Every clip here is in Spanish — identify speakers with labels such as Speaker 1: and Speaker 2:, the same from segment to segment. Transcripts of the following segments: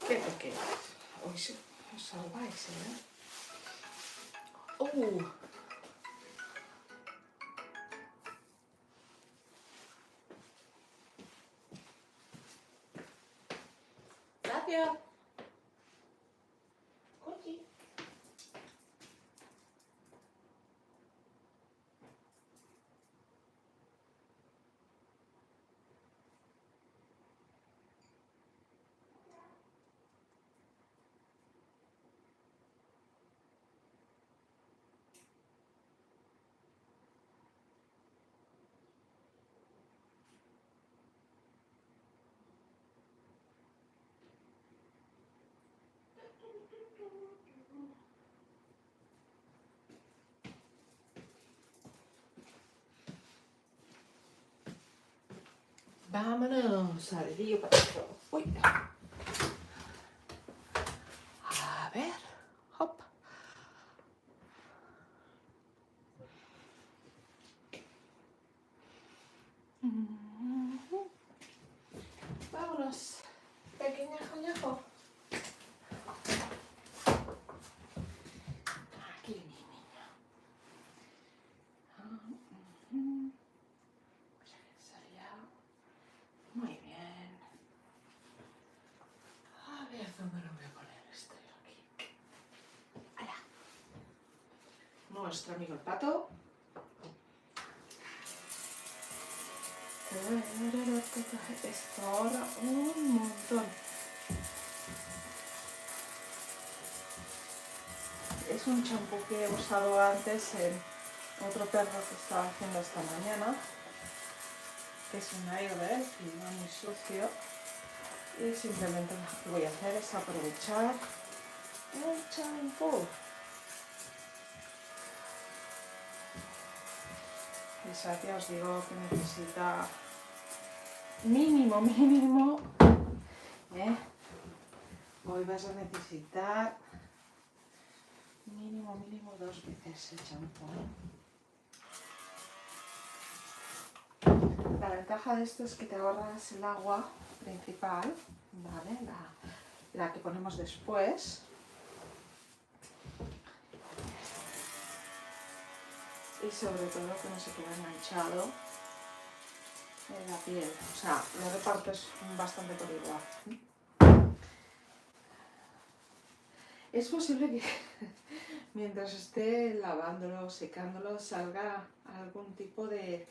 Speaker 1: ¿Qué te quedas? Hoy os salváis, ¿eh? Gracias. Cochi. Vámonos al lío para adentro. Uy. A ver. Hop. Vámonos. Pequeña joñajo. Aquí mi niña. Muy bien. A ver dónde lo voy a poner. Estoy aquí. ¡Hala! Nuestro amigo el pato. Esto ahorra un montón. Es un champú que he usado antes en otro perro que estaba haciendo esta mañana, que es un Airbag y va muy sucio. Y simplemente lo que voy a hacer es aprovechar el champú. Esa ya os digo que necesita mínimo, ¿eh? Hoy vas a necesitar mínimo 2 veces el champú, ¿eh? La ventaja de esto es que te ahorras el agua principal, ¿vale? La que ponemos después. Y sobre todo que no se queda enganchado en la piel. O sea, lo repartes bastante por igual. Es posible que mientras esté lavándolo, secándolo, salga algún tipo de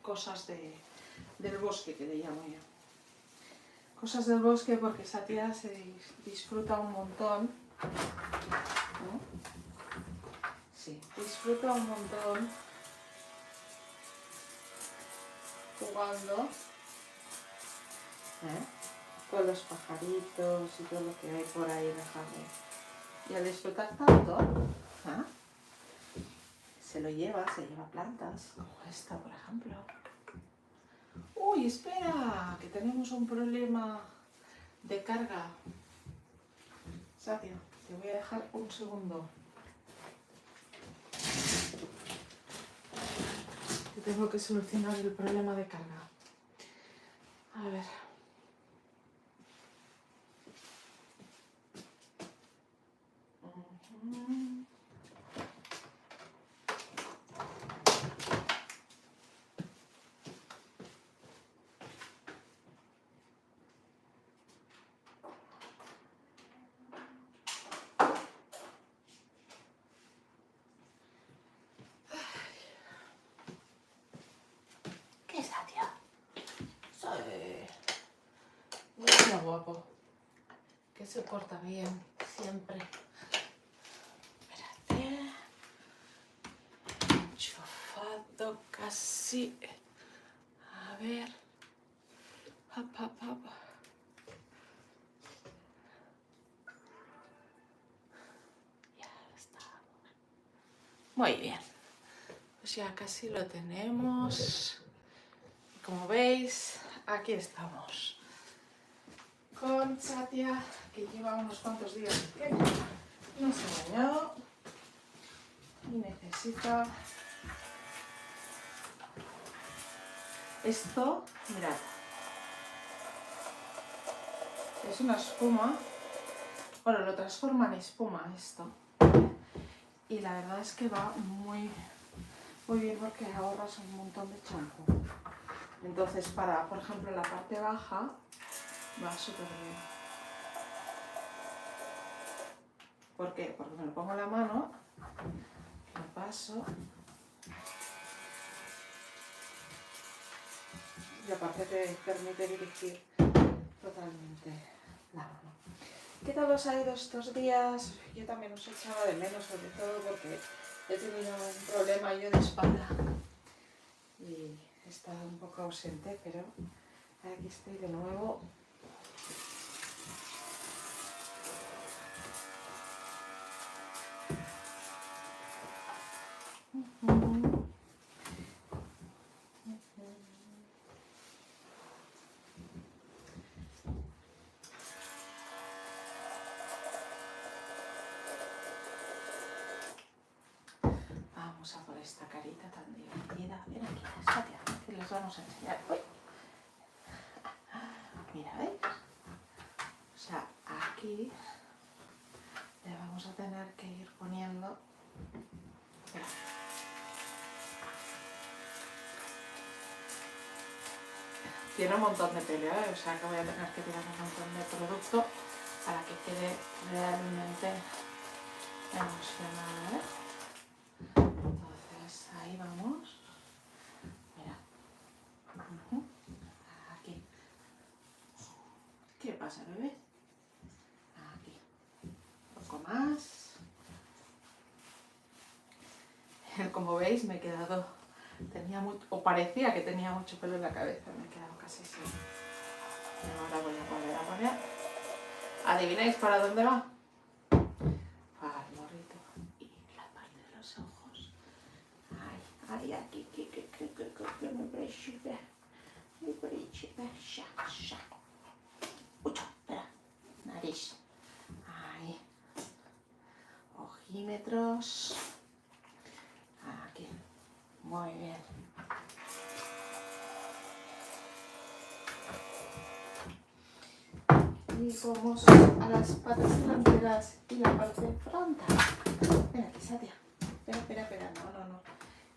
Speaker 1: cosas del bosque, que le llamo yo. Cosas del bosque, porque Satya se disfruta un montón, ¿no? Sí, disfruta un montón jugando, ¿eh? Con los pajaritos y todo lo que hay por ahí en el jardín. Y al disfrutar tanto, ¿eh? se lleva plantas, como esta por ejemplo. ¡Uy, espera! Que tenemos un problema de carga. Satya, te voy a dejar un segundo. Que tengo que solucionar el problema de carga. A ver. ¿Qué es, Satya? Soy muy guapo. Que se porta bien, siempre. Espérate. Enchufado casi. A ver. Hop. Ya está. Muy bien. Pues ya casi lo tenemos. Como veis, aquí estamos. Con Satya, que lleva unos cuantos días que no se bañó y necesita esto. Mirad, es una espuma, bueno, lo transforma en espuma esto, y la verdad es que va muy bien porque ahorras un montón de champú. Entonces para, por ejemplo, la parte baja va súper bien. ¿Por qué? Porque me lo pongo en la mano, lo paso y aparte te permite dirigir totalmente la mano. ¿Qué tal os ha ido estos días? Yo también os echaba de menos, sobre todo porque he tenido un problema yo de espalda y he estado un poco ausente, pero aquí estoy de nuevo. Vamos a por esta carita tan divertida. Ven aquí, Katia, que les vamos a enseñar. ¡Uy! Mira, ¿veis? O sea, aquí le vamos a tener que ir poniendo. Mira. Tiene un montón de pelo, ¿eh? O sea que voy a tener que tirar un montón de producto para que quede realmente emocionada, ¿eh? Entonces, ahí vamos. Mira. Aquí. ¿Qué pasa, bebé? Aquí. Un poco más. Como veis, me he quedado... o parecía que tenía mucho pelo en la cabeza. Me he quedado casi sin... Y ahora voy a volver a poner. ¿Adivináis para dónde va? Para el morrito. Y la parte de los ojos. Ay, aquí, mi príncipe. Mi príncipe. Ya. Mucho, espera. Nariz. Ahí. Ojímetros. Aquí. Muy bien. Y vamos a las patas delanteras y la parte frontal. Ven aquí, Satia. Espera. No.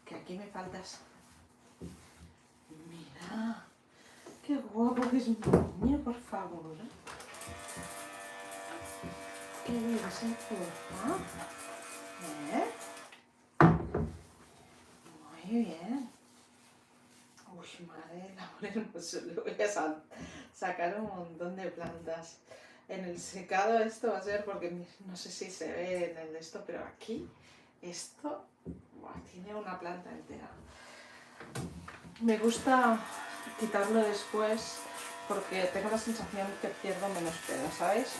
Speaker 1: Que aquí me faltas. Mira. Qué guapo que es mi niño, por favor. Qué bien se porta. Muy bien. Uy, madre del amor hermoso. Le voy a sacar un montón de plantas. En el secado esto va a ser porque no sé si se ve en el de esto, pero aquí esto tiene una planta entera. Me gusta quitarlo después porque tengo la sensación que pierdo menos pelo, ¿sabes?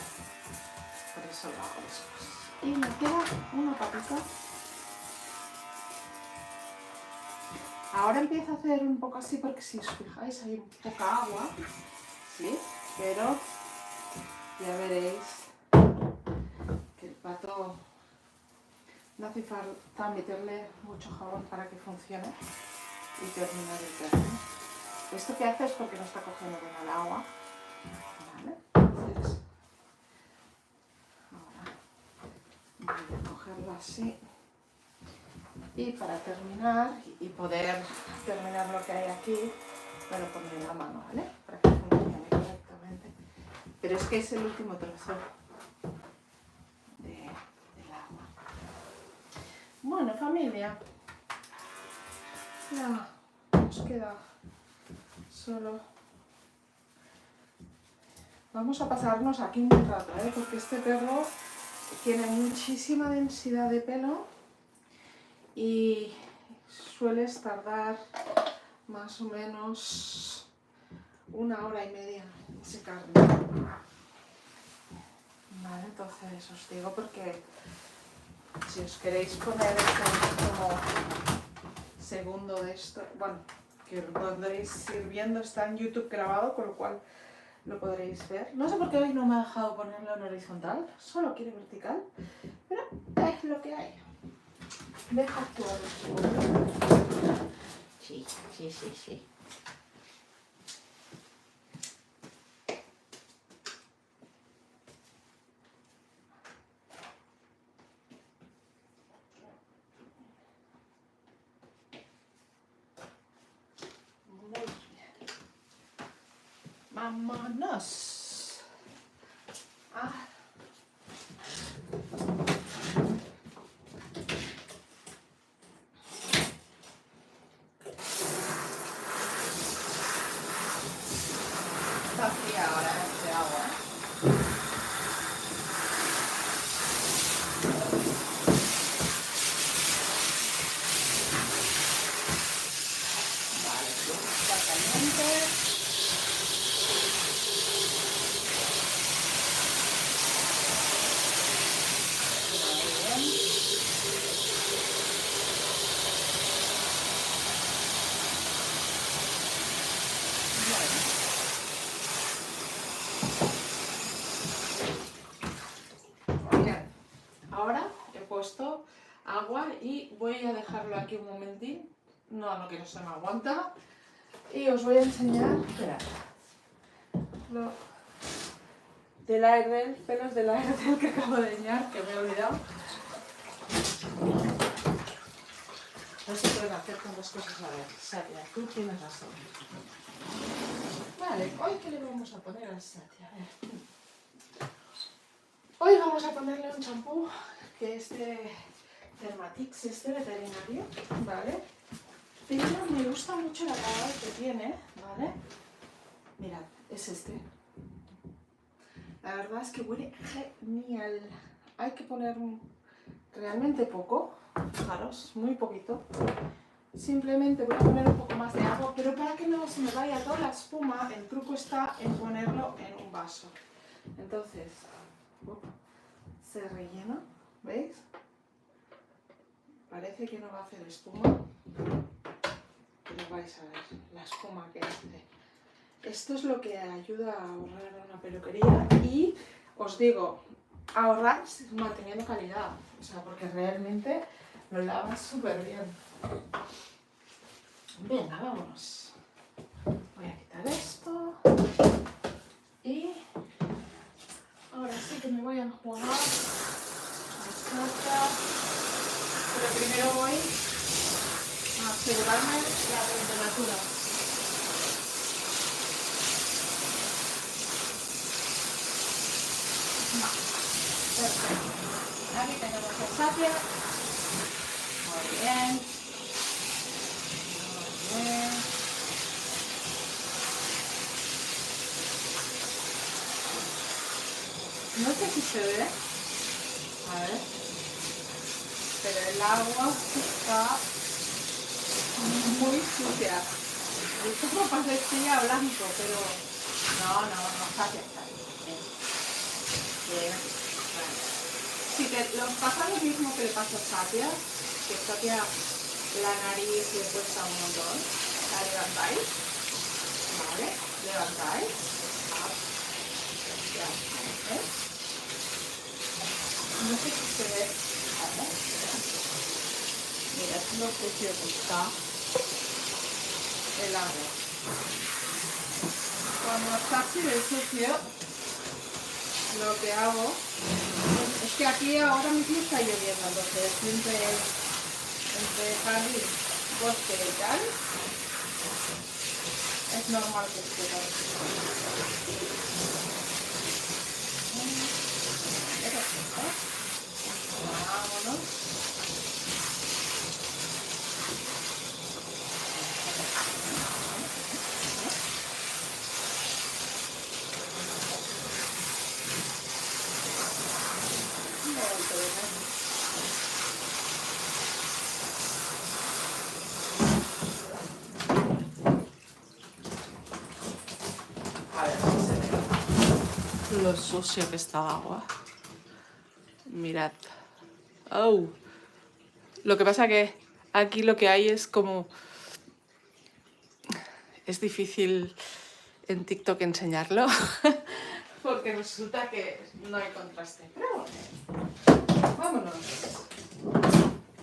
Speaker 1: Por eso lo hago después. Y me queda una patita. Ahora empieza a hacer un poco así porque si os fijáis hay poca agua, ¿sí? Pero ya veréis que el pato no hace falta meterle mucho jabón para que funcione y terminar el término. Esto que hace es porque no está cogiendo bien el agua, ¿vale? Entonces, ahora voy a cogerlo así. Y para terminar y poder terminar lo que hay aquí, me lo pondré en la mano, ¿vale? Para que funcione correctamente. Pero es que es el último trozo del agua. Bueno, familia, ya nos queda solo. Vamos a pasarnos aquí un rato, ¿eh? Porque este perro tiene muchísima densidad de pelo y sueles tardar más o menos 1 hora y media en secarme. Vale, entonces os digo porque si os queréis poner esto como segundo de esto, bueno, que lo podréis ir viendo, está en YouTube grabado, con lo cual lo podréis ver. No sé por qué hoy no me ha dejado ponerlo en horizontal, solo quiere vertical, pero es lo que hay. Deja actuar. Sí. ¡Vámonos! Ah. Está fría ahora este agua. Vale, está caliente. Ahora he puesto agua y voy a dejarlo aquí un momentín, no que no se me aguanta, y os voy a enseñar, esperad, lo del Airtel, pelos del Airtel que acabo de enseñar, que me he olvidado. No se pueden hacer tantas cosas a ver, Satia, tú tienes razón. Vale, hoy ¿qué le vamos a poner a Satia? A ver. Hoy vamos a ponerle un champú que es de Dermatix, este veterinario, ¿vale? Pero me gusta mucho el acabado que tiene, ¿vale? Mirad, es este. La verdad es que huele genial. Hay que poner realmente poco, fijaros, muy poquito. Simplemente voy a poner un poco más de agua, pero para que no se me vaya toda la espuma, el truco está en ponerlo en un vaso. Entonces, se rellena, ¿veis? Parece que no va a hacer espuma, pero vais a ver la espuma que hace. Esto es lo que ayuda a ahorrar una peluquería y os digo, ahorrar manteniendo calidad, o sea, porque realmente lo lavas súper bien. Venga, vámonos. Voy a quitar esto y ahora sí que me voy a enjuagar las cartas, pero primero voy a asegurarme la temperatura. Perfecto. Aquí tenemos el Satia. Muy bien. Muy bien. No sé si se ve. A ver. Pero el agua está muy sucia. Esto no parecía blanco, pero no, Satia está bien. Bien. Si los pasa lo mismo que le pasa a Satia, que Satia la nariz le cuesta un montón, la levantáis, ¿vale? Levantáis, no sé si se ve, ¿vale? Mira, es lo sucio que está el agua. Cuando está así de sucio, lo que hago es que aquí ahora mismo está lloviendo, entonces siempre entre jardín, bosque y tal, es normal que esté así. Vámonos. A ver si se ve lo sucio que está el agua. Mirad. Oh. Lo que pasa que aquí lo que hay es como... Es difícil en TikTok enseñarlo. Porque resulta que no hay contraste. Pero bueno, vámonos.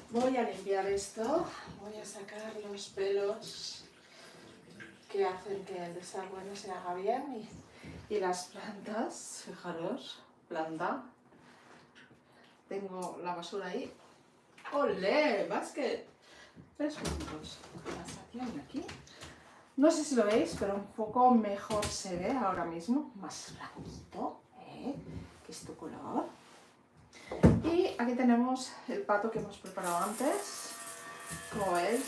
Speaker 1: Voy a limpiar esto. Voy a sacar los pelos que hacen que el desagüe no se haga bien. Y las plantas, fijaros, planta. Tengo la basura ahí. ¡Olé! ¡Basket! 3 puntos. La estación aquí. No sé si lo veis, pero un poco mejor se ve ahora mismo, más blanquito, que es tu color. Y aquí tenemos el pato que hemos preparado antes, como veis.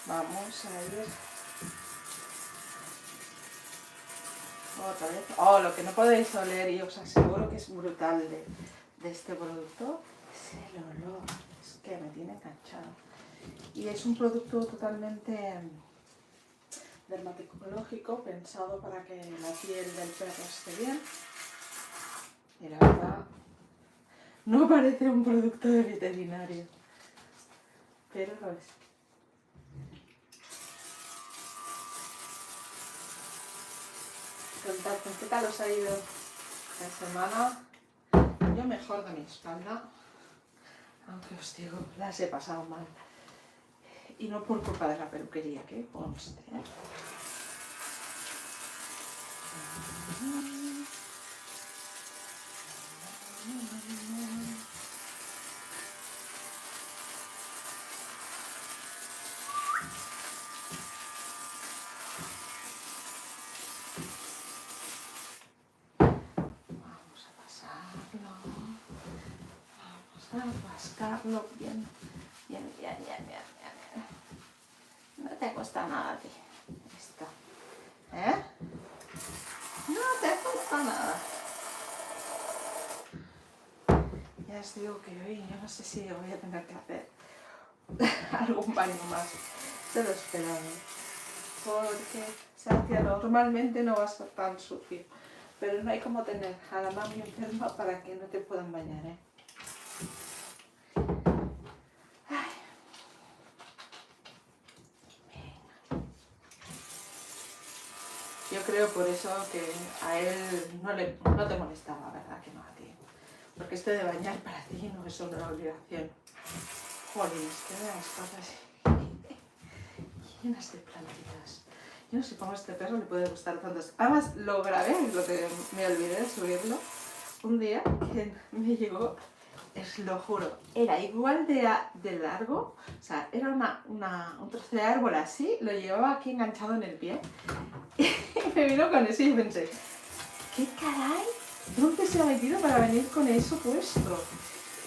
Speaker 1: Vamos a ir otra vez. Oh, lo que no podéis oler y os aseguro que es brutal de este producto es el olor. Es que me tiene enganchado. Y es un producto totalmente dermatológico, pensado para que la piel del perro esté bien. Y la verdad, no parece un producto de veterinario, pero lo es. Contadme, ¿qué tal os ha ido esta semana? Yo mejor de mi espalda, aunque os digo, las he pasado mal. Y no por culpa de la peluquería, que conste. Vamos a pasarlo. Vamos a rascarlo bien. Bien. No te cuesta nada a ti esto. No te cuesta nada. Ya os digo que hoy yo no sé si voy a tener que hacer algún baño más de lo esperado. Porque Santiago normalmente no va a estar tan sucio. Pero no hay como tener a la mami enferma para que no te puedan bañar, Yo creo por eso que a él no te molestaba, ¿verdad? Que no a ti. Porque esto de bañar para ti no es solo una obligación. Jolín, es que veas cosas llenas de plantitas. Yo no sé cómo a este perro le puede gustar tantas. Además, lo grabé, lo que me olvidé de subirlo. Un día que me llegó, os lo juro, era igual de largo. O sea, era un trozo de árbol así, lo llevaba aquí enganchado en el pie. Y me vino con eso y yo pensé, ¿qué caray? ¿Dónde se ha metido para venir con eso puesto?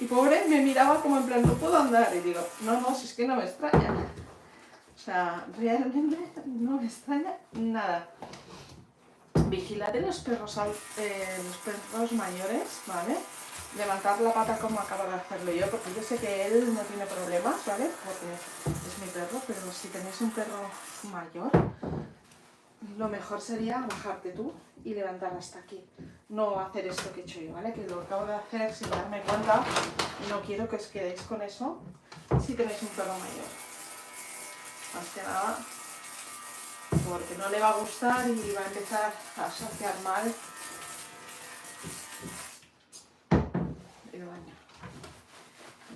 Speaker 1: Y pobre me miraba como en plan, no puedo andar. Y digo, no, si es que no me extraña. O sea, realmente no me extraña nada. Vigilad de los perros mayores, ¿vale? Levantar la pata como acabo de hacerlo yo, porque yo sé que él no tiene problemas, ¿vale? Porque es mi perro, pero si tenéis un perro mayor, lo mejor sería bajarte tú y levantar hasta aquí. No hacer esto que he hecho yo, ¿vale? Que lo acabo de hacer sin darme cuenta y no quiero que os quedéis con eso si tenéis un perro mayor. Más que nada porque no le va a gustar y va a empezar a asociar mal el baño.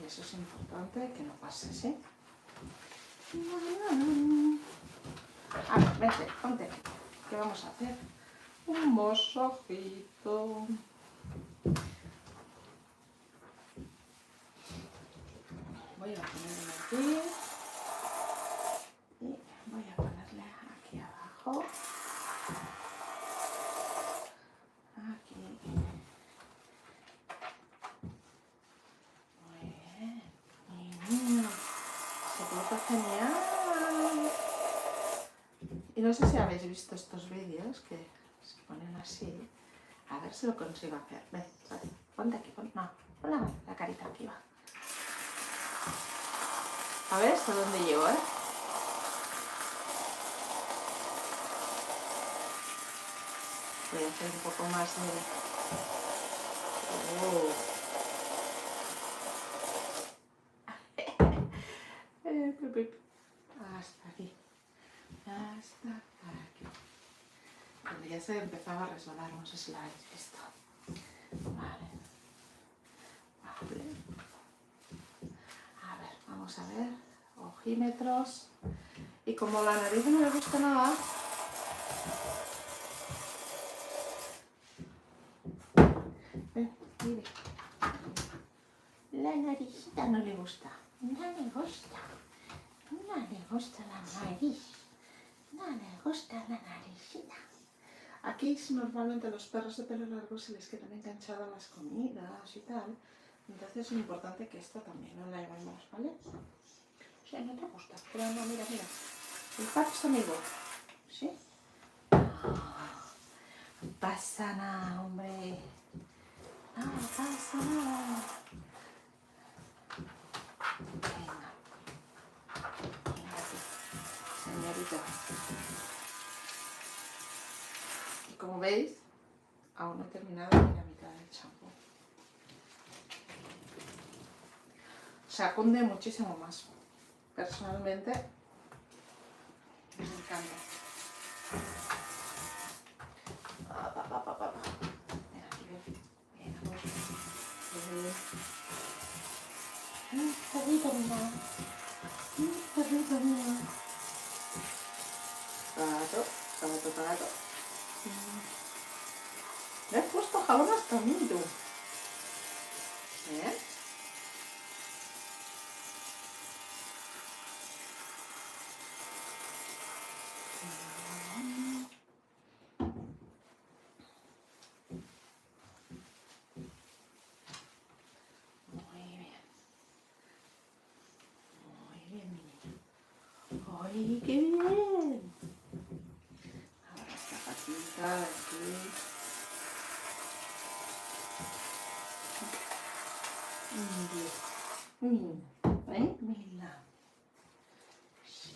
Speaker 1: Y eso es importante que no pase, ¿sí? A ver, vente, ponte aquí. ¿Qué vamos a hacer? Un masajito. Voy a ponerle aquí. Y voy a ponerle aquí abajo. Aquí. Muy bien. Se porta genial. Y no sé si habéis visto estos vídeos que se ponen así. A ver si lo consigo hacer. Ven, ponte aquí. Pon la carita aquí va. A ver hasta dónde llego, Voy a hacer un poco más de... Hasta aquí. Hasta aquí. Cuando ya se empezaba a resbalar, no sé si lo habéis visto. Vale. A ver, vamos a ver. Ojímetros. Y como la nariz no le gusta nada, mire, la naricita no le gusta. gusta la nariz. No le gusta la naricita. Aquí normalmente los perros de pelo largo se les quedan enganchadas las comidas y tal. Entonces es importante que esta también no la llevemos, ¿vale? O sea, no te gusta. Pero no, mira, mira. El pato está amigo. ¿Sí? No pasa nada, hombre. No pasa nada. Venga. Venga aquí, señorita. Y como veis, aún no he terminado ni la mitad del champú. O sea, cunde muchísimo más. Personalmente, me encanta. Ven aquí, ven. Ven, amor. Perrito mío. Perrito mío. Gato, gato, gato. Le has puesto jabón hasta a mí, tú. ¿Eh? ¡Ay, qué bien! Ahora esta patita de aquí. Mira, ¿eh? Mira. Sí.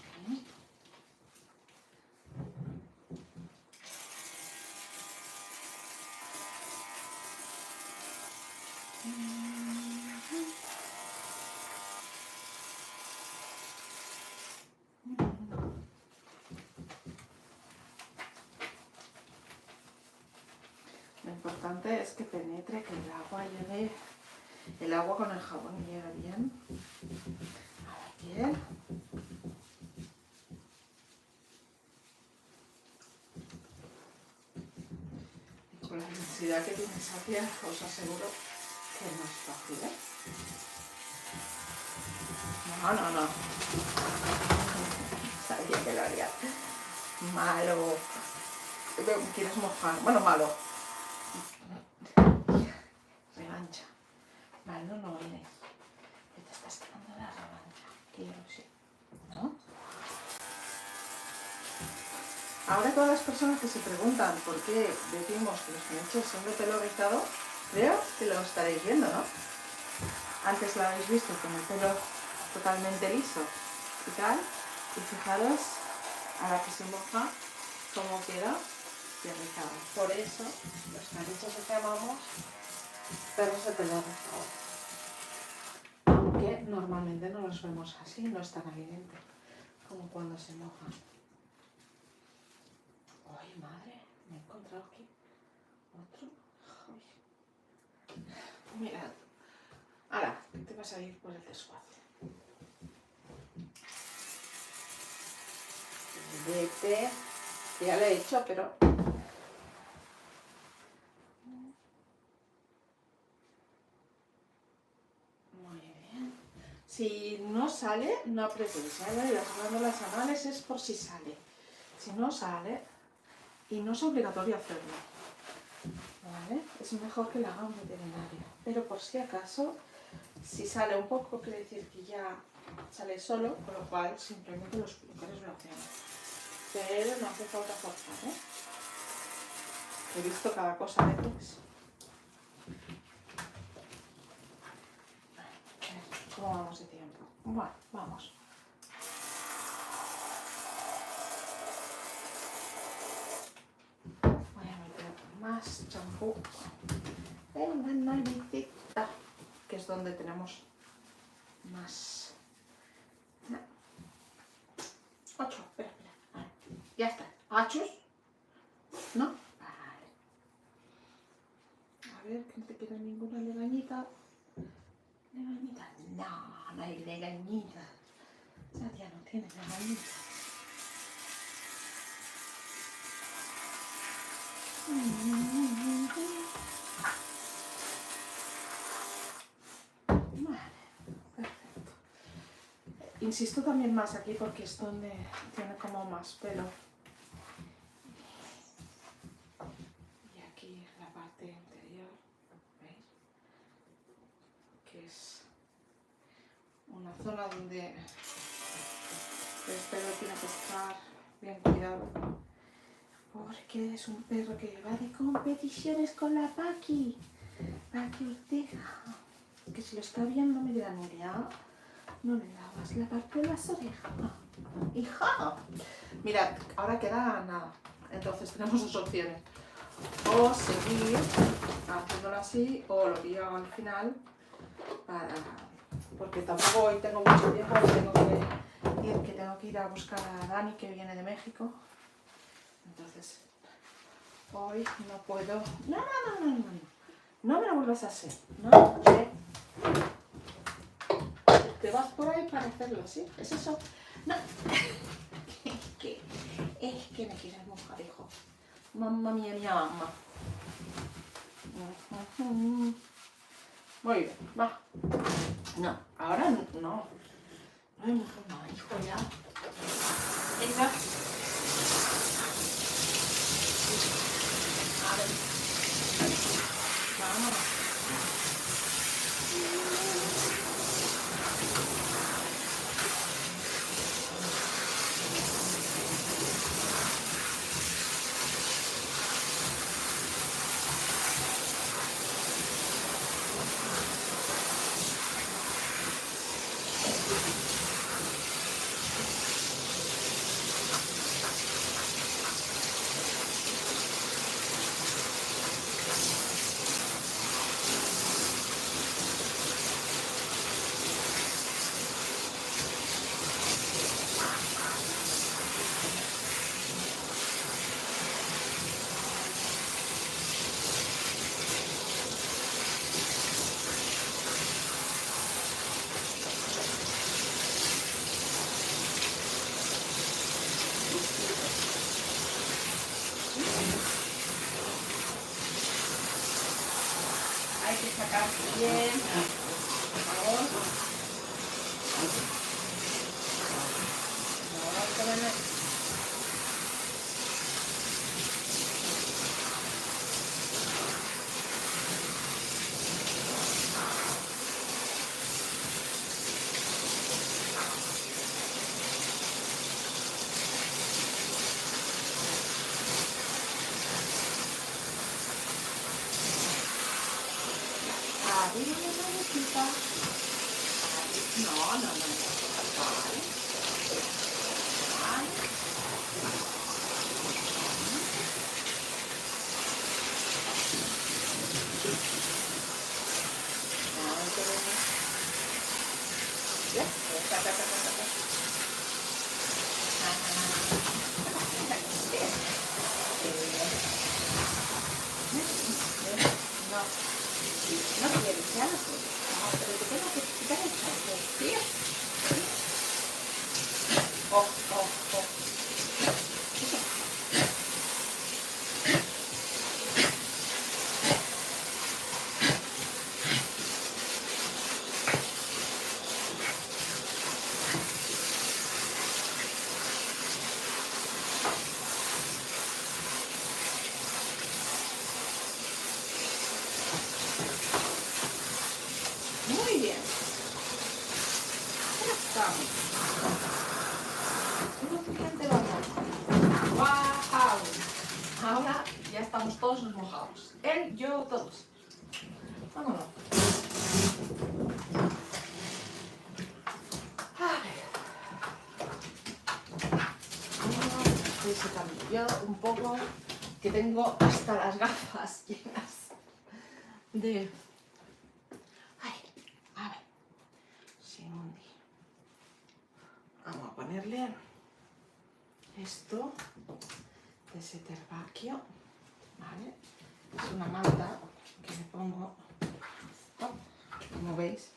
Speaker 1: Lo importante es que penetre, que el agua llegue, el agua con el jabón llegue bien a la piel. Y con la intensidad que tiene esa piel, os aseguro que no es fácil, ¿eh? No, no, no. Sabía que lo haría. Malo. ¿Quieres mojar? Bueno, malo. Revancha. Malo no eres. Que te estás quedando la revancha. Que yo lo sé. ¿No? Ahora todas las personas que se preguntan por qué decimos que los peniches son de pelo rizado, creo que lo estaréis viendo, ¿no? Antes lo habéis visto con el pelo totalmente liso y tal. Y fijaros a la que se moja cómo queda bien rizado. Por eso los peniches los llamamos perros de pelo rizado. Aunque normalmente no los vemos así, no es tan evidente como cuando se mojan. ¡Ay, madre! Me he encontrado aquí otro. ¡Ay! Mirad. Ahora, te vas a ir por el desguace. Vete. Ya lo he hecho, pero... Muy bien. Si no sale, no apretéis, ¿vale? Las glándulas anales es por si sale. Si no sale, y no es obligatorio hacerlo, ¿vale? Es mejor que lo haga un veterinario. Pero por si acaso, si sale un poco, quiere decir que ya sale solo, con lo cual simplemente los peluqueros lo hacemos. Pero no hace falta forzar, ¿eh? He visto cada cosa de veces. ¿Cómo vamos de tiempo? Bueno, vamos. Voy a meter más champú en la naricita, que es donde tenemos más. 8, espera. Vale. Ya está. ¿Achos? ¿No? Vale. A ver, que no te queda ninguna legañita. ¿Legañita? No, no hay legañita. Nadia no tiene legañita. Vale, perfecto. Insisto también más aquí porque es donde tiene como más pelo. Y aquí la parte interior, ¿veis? Que es una zona donde el pelo tiene que estar bien cuidado. Porque es un perro que va de competiciones con la Paqui. Paqui Ortega. Que si lo está viendo me dirá, Nuria, no le dabas la parte de las orejas. ¡Hija! Mirad, ahora queda nada. Entonces tenemos dos opciones. O seguir haciéndolo así, o lo pillo al final porque tampoco hoy tengo mucho tiempo, tengo que ir a buscar a Dani, que viene de México. Entonces, hoy no puedo. No me lo vuelvas a hacer. No, te vas por ahí para hacerlo, ¿sí? ¿Es eso? No. Es que me quieres mojar, hijo. Mamma mía, mi mamá. Muy bien, va. No, ahora no. No hay mujer más, hijo, ya. Venga. A ver. Vamos. Hay que sacar bien. Por favor. No, arriba la manecita. No. Vale. No quieres, ya no quieres. No, pero te tengo que quitar el champú, ¿sí? Oh. Muy bien. Ya estamos. Suficiente vamos. ¡Wow! Ahora ya estamos todos mojados. Él, yo, todos. Vámonos. A ver. Estoy secando yo un poco, que tengo hasta las gafas llenas de... Ay, a ver. Sin hundir. Vamos a ponerle esto de ese terbaquio, ¿vale? Es una manta que le pongo, como veis,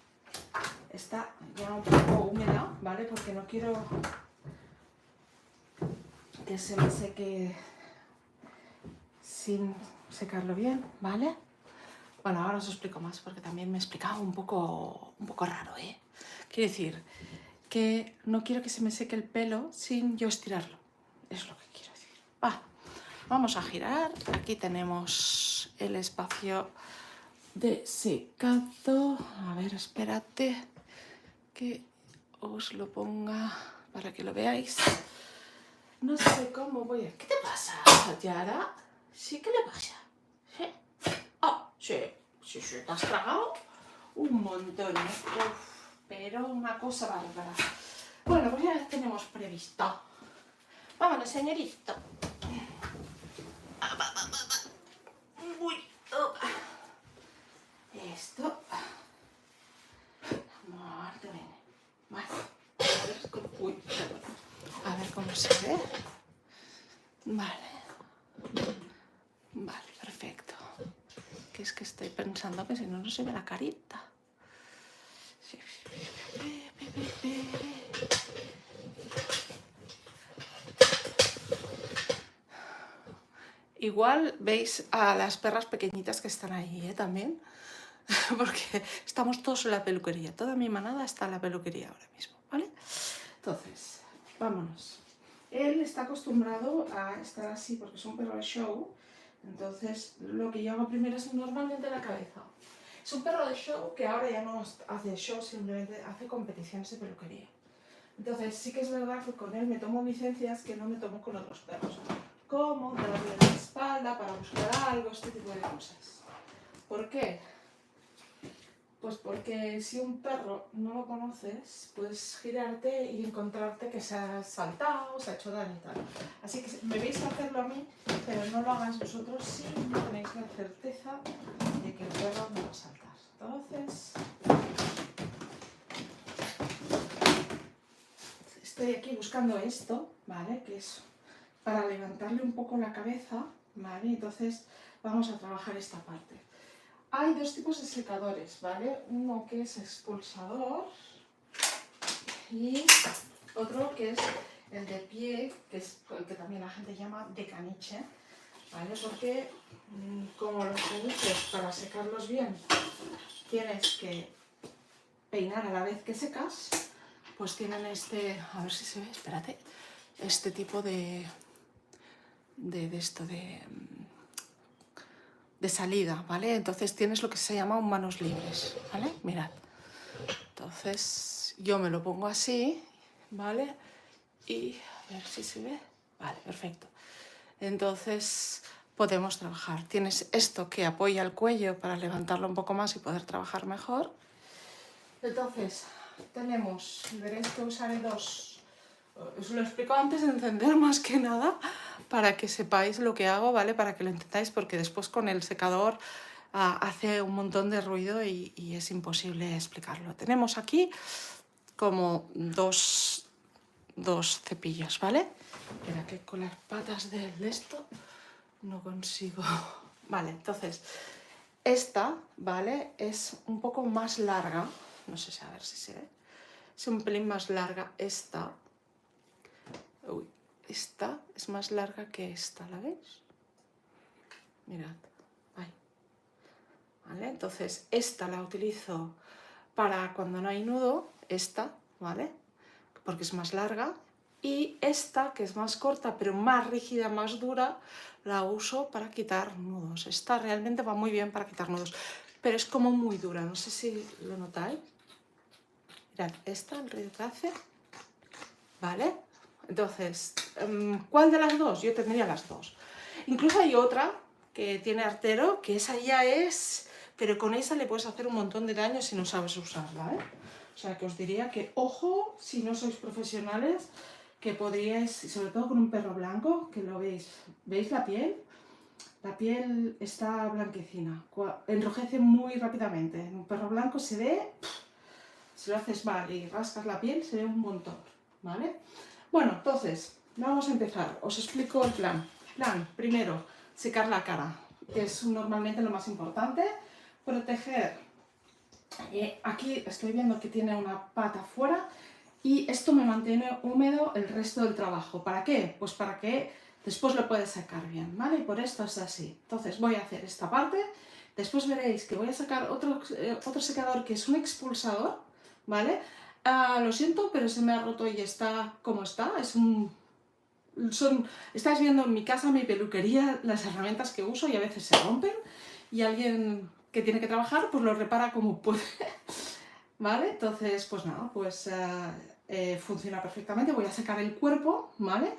Speaker 1: está ya un poco húmeda, ¿vale? Porque no quiero que se me seque sin secarlo bien, ¿vale? Bueno, ahora os explico más porque también me he explicado un poco raro, ¿eh? Quiero decir que no quiero que se me seque el pelo sin yo estirarlo. Es lo que quiero decir. Vamos a girar. Aquí tenemos el espacio de secado. A ver, espérate que os lo ponga para que lo veáis. No sé cómo voy a... ¿Qué te pasa, Yara? ¿Sí? ¿Qué le pasa? ¿Sí? Oh, sí, te has tragado un montón. Uf, pero una cosa bárbara. Bueno, pues ya tenemos previsto. Vámonos, señorito. Uy, opa. Esto. Muerto, viene. Vale. Uy, a ver cómo se ve. Vale. Vale, perfecto. Que es que estoy pensando que si no, no se ve la carita. Igual veis a las perras pequeñitas que están ahí, también. Porque estamos todos en la peluquería. Toda mi manada está en la peluquería ahora mismo, ¿vale? Entonces, vámonos. Él está acostumbrado a estar así porque es un perro de show. Entonces, lo que yo hago primero es normalmente la cabeza. Es un perro de show que ahora ya no hace show, simplemente hace competiciones de peluquería. Entonces, sí que es verdad que con él me tomo licencias que no me tomo con otros perros. Como darle la espalda para buscar algo, este tipo de cosas. ¿Por qué? Pues porque si un perro no lo conoces, puedes girarte y encontrarte que se ha saltado, se ha hecho daño y tal. Así que me veis hacerlo a mí, pero no lo hagáis vosotros si no tenéis la certeza de que el perro no va a saltar. Entonces, estoy aquí buscando esto, ¿vale? Que es para levantarle un poco la cabeza, ¿vale? Entonces vamos a trabajar esta parte. Hay dos tipos de secadores, ¿vale? Uno que es expulsador y otro que es el de pie, que es el que también la gente llama de caniche, ¿vale? Porque como los caniches, para secarlos bien, tienes que peinar a la vez que secas, pues tienen este, a ver si se ve, espérate, este tipo de salida, ¿vale? Entonces tienes lo que se llama un manos libres, ¿vale? Mirad. Entonces yo me lo pongo así, ¿vale? Y a ver si se ve. Vale, perfecto. Entonces podemos trabajar. Tienes esto que apoya el cuello para levantarlo un poco más y poder trabajar mejor. Entonces tenemos, veréis que usaré dos. Os lo explico antes de encender más que nada para que sepáis lo que hago, ¿vale? Para que lo entendáis, porque después con el secador hace un montón de ruido y es imposible explicarlo. Tenemos aquí como dos cepillos, ¿vale? Espera que con las patas de esto no consigo... Vale, entonces esta, ¿vale? Es un poco más larga, no sé si a ver si se ve. Es un pelín más larga esta. Uy, esta es más larga que esta, ¿la veis? Mirad, ahí. ¿Vale? Entonces, esta la utilizo para cuando no hay nudo, esta, ¿vale? Porque es más larga. Y esta, que es más corta, pero más rígida, más dura, la uso para quitar nudos. Esta realmente va muy bien para quitar nudos, pero es como muy dura, no sé si lo notáis. Mirad, esta, el ruido que hace, ¿vale? Entonces, ¿cuál de las dos? Yo tendría las dos. Incluso hay otra que tiene artero, que esa ya es... Pero con esa le puedes hacer un montón de daño si no sabes usarla, ¿eh? O sea, que os diría que, ojo, si no sois profesionales, que podríais, sobre todo con un perro blanco, que lo veis. ¿Veis la piel? La piel está blanquecina, enrojece muy rápidamente. En un perro blanco se ve... Si lo haces mal y rascas la piel, se ve un montón, ¿vale? Bueno, entonces, vamos a empezar. Os explico el plan. Primero, secar la cara, que es normalmente lo más importante. Proteger. Aquí estoy viendo que tiene una pata fuera y esto me mantiene húmedo el resto del trabajo. ¿Para qué? Pues para que después lo puedes sacar bien, ¿vale? Y por esto es así. Entonces voy a hacer esta parte. Después veréis que voy a sacar otro secador que es un expulsador, ¿vale? lo siento, pero se me ha roto y está como está. Estáis viendo en mi casa, mi peluquería, las herramientas que uso y a veces se rompen y alguien que tiene que trabajar pues lo repara como puede. ¿Vale? Entonces, pues nada, pues funciona perfectamente. Voy a secar el cuerpo, ¿vale?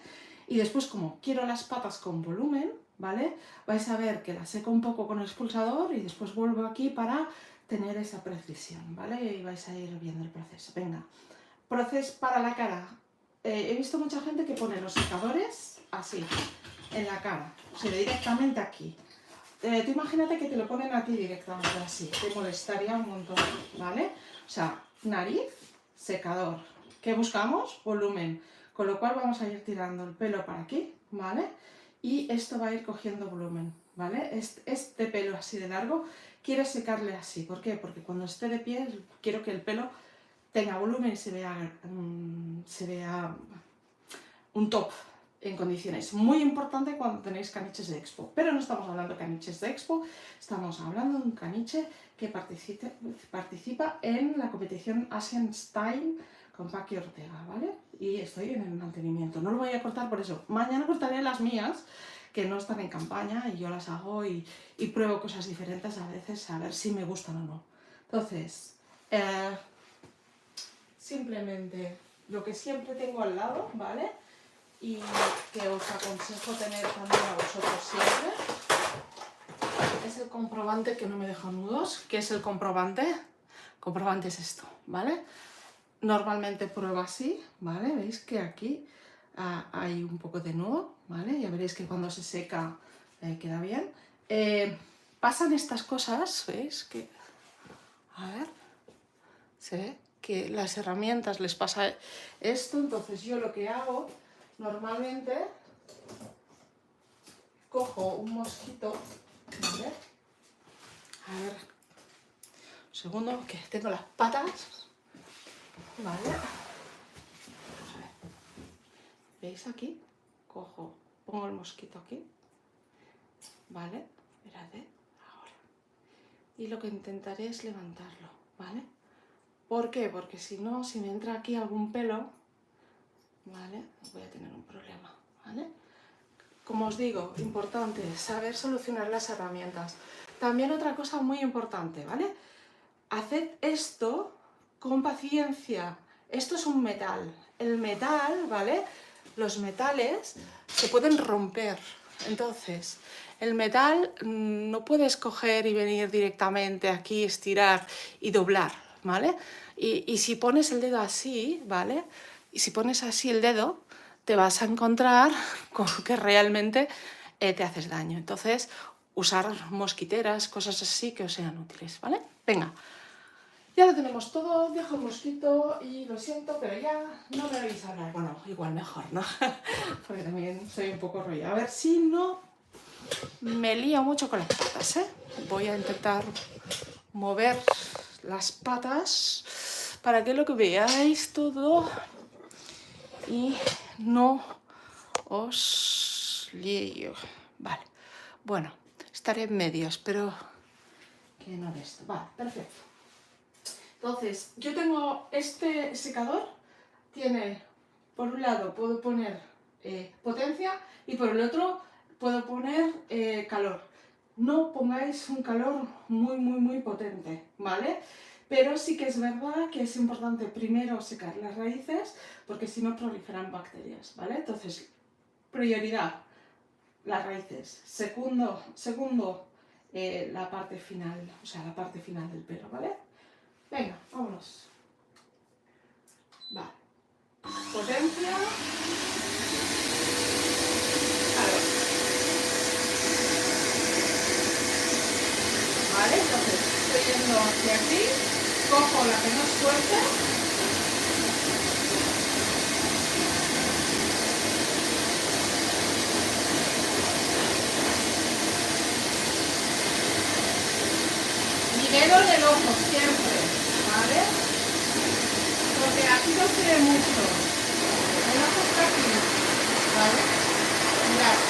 Speaker 1: Y después, como quiero las patas con volumen, ¿vale? Vais a ver que las seco un poco con el expulsador y después vuelvo aquí para tener esa precisión, ¿vale? Y vais a ir viendo el proceso. Venga, proceso para la cara. He visto mucha gente que pone los secadores así, en la cara, o sea, directamente aquí. Tú imagínate que te lo ponen a ti directamente así, te molestaría un montón, ¿vale? O sea, nariz, secador. ¿Qué buscamos? Volumen. Con lo cual vamos a ir tirando el pelo para aquí, ¿vale? Y esto va a ir cogiendo volumen, ¿vale? Este pelo así de largo, quiero secarle así. ¿Por qué? Porque cuando esté de pie, quiero que el pelo tenga volumen y se vea un top en condiciones. Muy importante cuando tenéis caniches de expo. Pero no estamos hablando de caniches de expo, estamos hablando de un caniche que participa en la competición Asian Style con Paqui Ortega, ¿vale? Y estoy en el mantenimiento. No lo voy a cortar por eso. Mañana cortaré las mías, que no están en campaña, y yo las hago y pruebo cosas diferentes a veces a ver si me gustan o no. Entonces, simplemente lo que siempre tengo al lado, ¿vale? Y que os aconsejo tener también a vosotros siempre, es el comprobante que no me deja nudos. ¿Qué es el comprobante? Comprobante es esto, ¿vale? Normalmente prueba así, ¿vale? Veis que aquí hay un poco de nudo, ¿vale? Ya veréis que cuando se seca queda bien. Pasan estas cosas, ¿veis? Que, a ver, se ve que las herramientas les pasa esto, entonces yo lo que hago normalmente cojo un mosquito, ¿vale? A ver, un segundo, que tengo las patas, ¿vale? A ver, ¿veis aquí? Pongo el mosquito aquí, ¿vale? Mirad, ahora. Y lo que intentaré es levantarlo, ¿vale? ¿Por qué? Porque si no, si me entra aquí algún pelo, ¿vale? Voy a tener un problema, ¿vale? Como os digo, importante, saber solucionar las herramientas. También otra cosa muy importante, ¿vale? Haced esto con paciencia. Esto es un metal. El metal, ¿vale? Los metales se pueden romper. Entonces, el metal no puedes coger y venir directamente aquí, estirar y doblar, ¿vale? Y si pones el dedo así, ¿vale? Y si pones así el dedo, te vas a encontrar con que realmente te haces daño. Entonces, usar mosquiteras, cosas así que os sean útiles, ¿vale? Venga, ya lo tenemos todo, dejo el mosquito y lo siento, pero ya no me vais a hablar. Bueno, igual mejor, ¿no? Porque también soy un poco rollo. A ver si no me lío mucho con las patas, ¿eh? Voy a intentar mover las patas para que lo que veáis todo y no os lío. Vale, bueno, estaré en medio, espero que no de esto. Vale, perfecto. Entonces, yo tengo este secador, tiene, por un lado puedo poner potencia y por el otro puedo poner calor. No pongáis un calor muy potente, ¿vale? Pero sí que es verdad que es importante primero secar las raíces, porque si no proliferan bacterias, ¿vale? Entonces, prioridad, las raíces. Segundo, la parte final, o sea, la parte final del pelo, ¿vale? Venga, vámonos. Vale. Potencia. Calor. Vale, entonces estoy yendo hacia aquí, cojo la que no es fuerte. Dedo en el ojo siempre, ¿vale? Porque aquí no se ve mucho. El ojo está aquí, ¿vale? Mirad.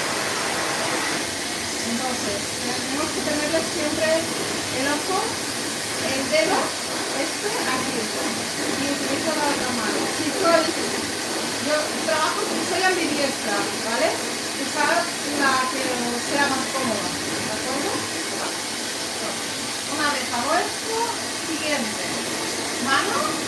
Speaker 1: Entonces, tenemos que tenerle siempre el ojo, el dedo, este aquí y utilizo la otra mano. Si yo trabajo, si soy ambidiestra, ¿vale? Usar la que os sea más cómoda, ¿de acuerdo? Una vez hago esto, siguiente, mano.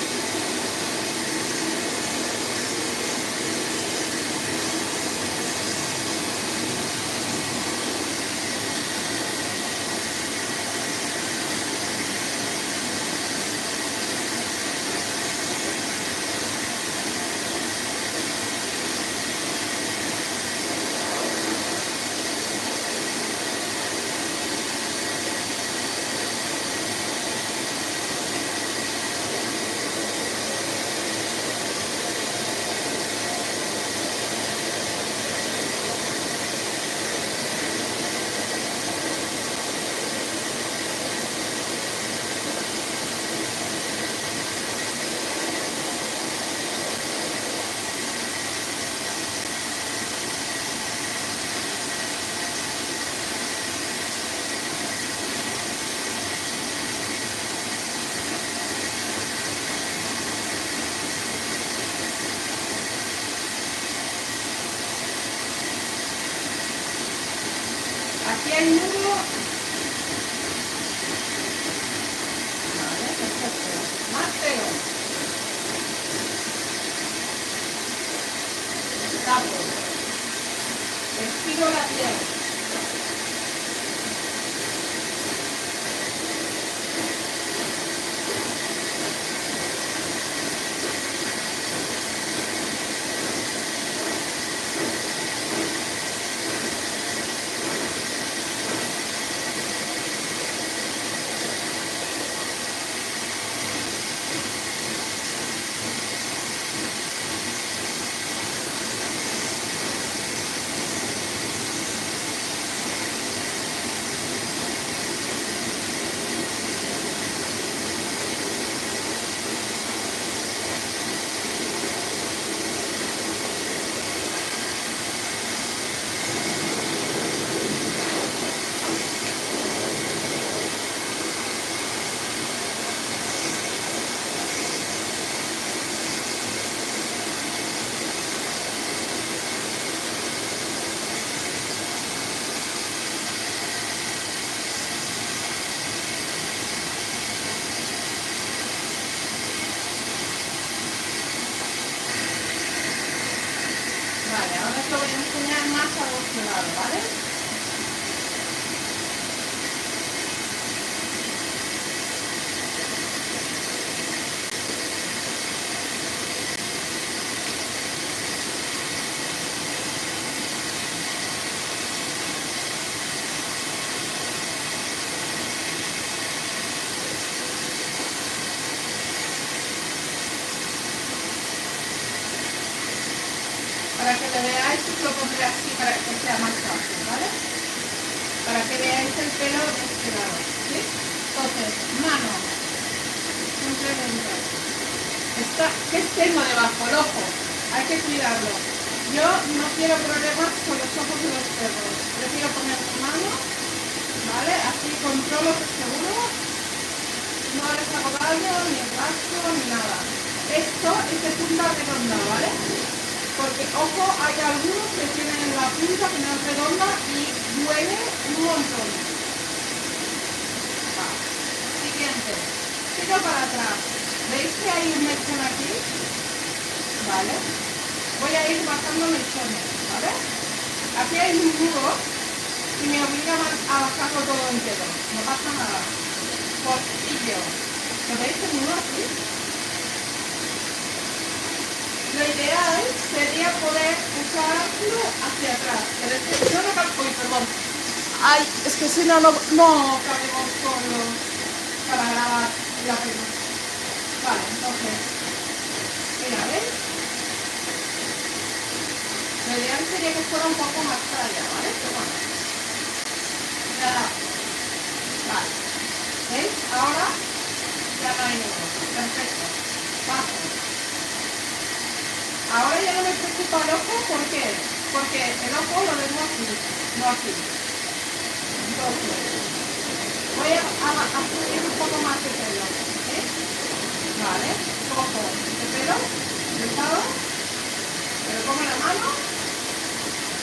Speaker 1: Aquí hay nudo. Vale, perfecto. Más pelo. Tapo. Estiro la piel. Vale, ahora os lo voy a enseñar más a vuestro lado, ¿vale? Para que lo veáis, os lo pondré así para que sea más fácil, ¿vale? Para que veáis el pelo de este lado, ¿sí? Entonces, mano, simplemente. ¿Qué tengo debajo? El ojo, hay que cuidarlo. Yo no quiero problemas con los ojos de los perros. Prefiero poner mi mano, ¿vale? Así controlo que seguro. No les hago daño, ni el rastro, ni nada. Esto es de punta redonda, ¿vale? Porque, ojo, hay algunos que tienen la punta que no es redonda y duele un montón. Vale. Siguiente. Tiro para atrás. ¿Veis que hay un mechón aquí? Vale. Voy a ir bajando mechones, ¿vale? Aquí hay un nudo y me obliga a bajarlo todo entero. No pasa nada. Postillo. ¿Lo veis el nudo aquí? Lo ideal sería poder usarlo hacia atrás. Pero es que yo no calculo, perdón. Ay, es que si no, no cabemos con los para grabar la película. Vale, entonces, mira, ¿veis? Lo ideal sería que fuera un poco más para allá, ¿vale? Pero bueno. Ya. Vale. ¿Veis? Ahora ya no hay nudo. Perfecto. Bajo. Ahora ya no me preocupa el ojo, ¿por qué? Porque el ojo lo tengo aquí, no aquí. Entonces, voy a subir un poco más de pelo, ¿sí? Vale, cojo este pelo, rizado, me lo pongo en la mano.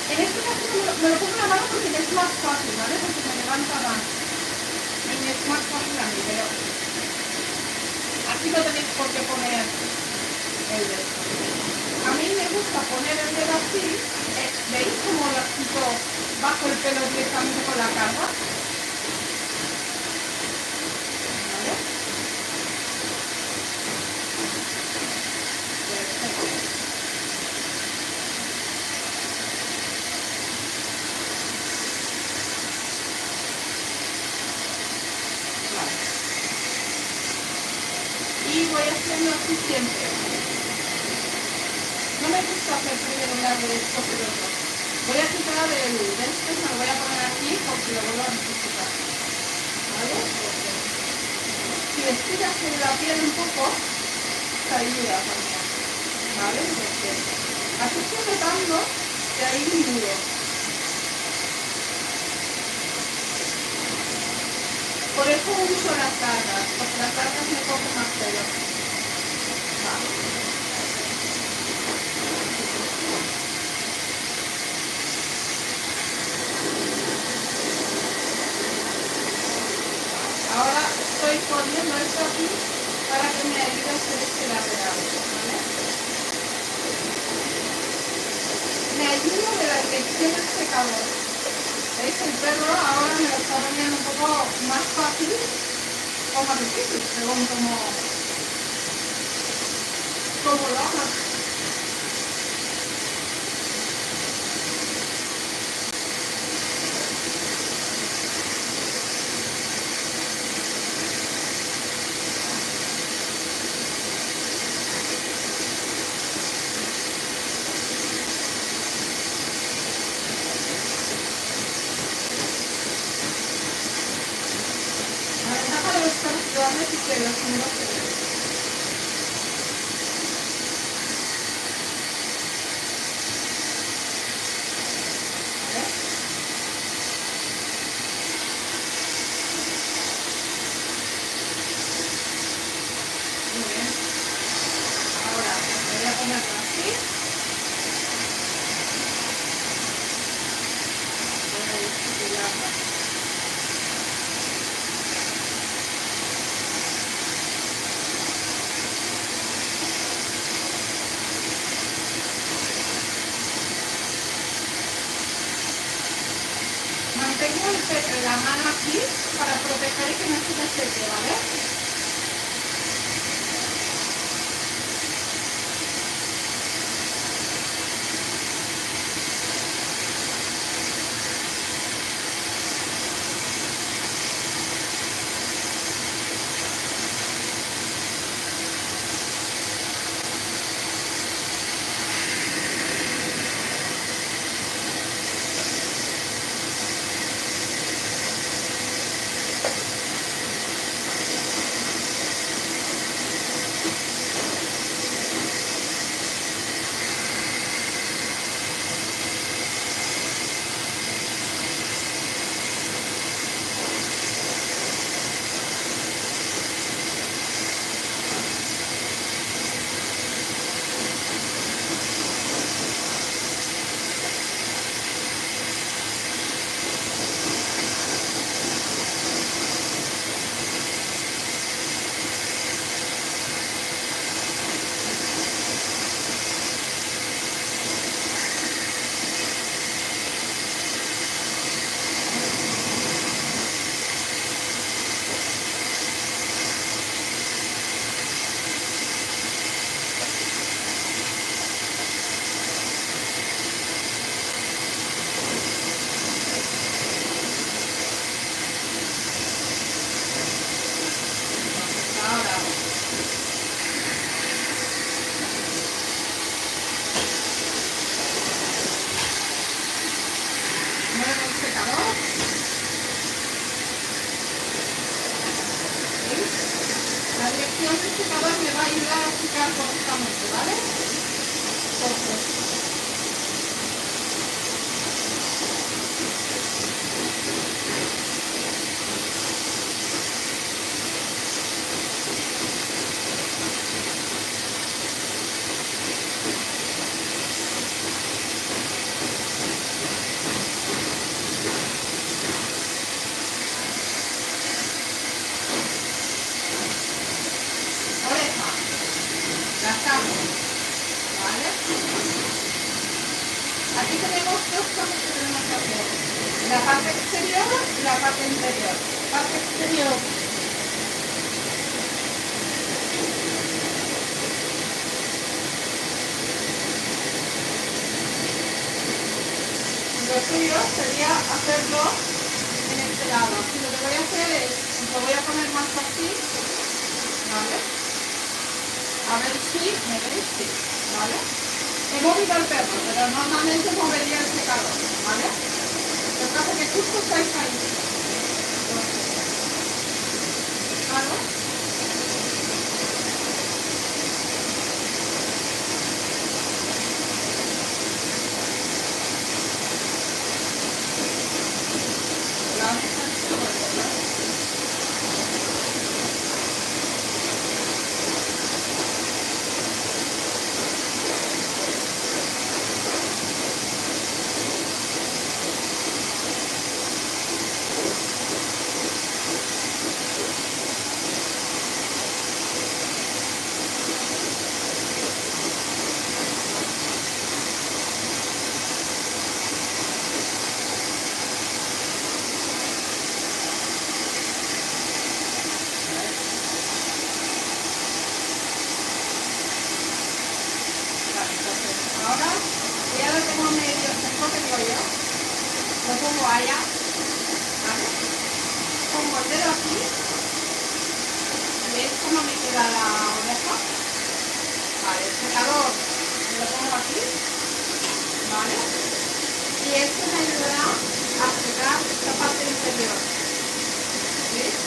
Speaker 1: En este caso me lo pongo en la mano porque me es más fácil, ¿vale? Porque me levanta más. Y me es más fácil a mí, pero aquí no tenéis por qué poner el dedo. A mí me gusta poner el dedo así, ¿veis cómo lo quito bajo el pelo directamente con la carga? ¿Vale? Perfecto. Vale. Y voy haciendo así siempre. No me gusta hacer primero un lado de esto que otro. Voy a quitar el de este, me lo voy a poner aquí porque lo vuelvo a necesitar. ¿Vale? Porque si estiras en la piel un poco, te ayuda también. ¿Vale? Porque así estoy notando que hay un nudo. Por eso uso las cargas, porque las cargas me cogen más pelo. Vale. Ahora estoy poniendo esto aquí para que me ayude a hacer este lateral, ¿vale? Me ayuda de la dirección del secador. ¿Veis? El perro ahora me lo está poniendo un poco más fácil o más difícil, según como lo haga. La ventaja de los perros grandes es que los nudos se ven. ¿Vale? Muy bien. Ahora voy a ponerlo así. Voy a estirar. Mantengo la mano aquí para proteger y que no se me seque, ¿vale? aquí tenemos dos cosas que tenemos que hacer. La parte exterior y la parte interior. Parte exterior. Lo suyo sería hacerlo en este lado. Y lo que voy a hacer es, lo voy a poner más así, ¿vale? A ver si me veis, sí, ¿vale? He movido el perro, pero normalmente movería el secador, ¿vale? Lo que pasa es que justo estáis ahí. ¿Vale? Ahora ya lo tengo medio seco, que digo yo. Lo pongo allá, ¿vale? Pongo el dedo aquí. ¿Veis cómo me queda la oreja? Vale, el secador lo pongo aquí, ¿vale? Y esto me ayudará a secar esta parte inferior. ¿Veis?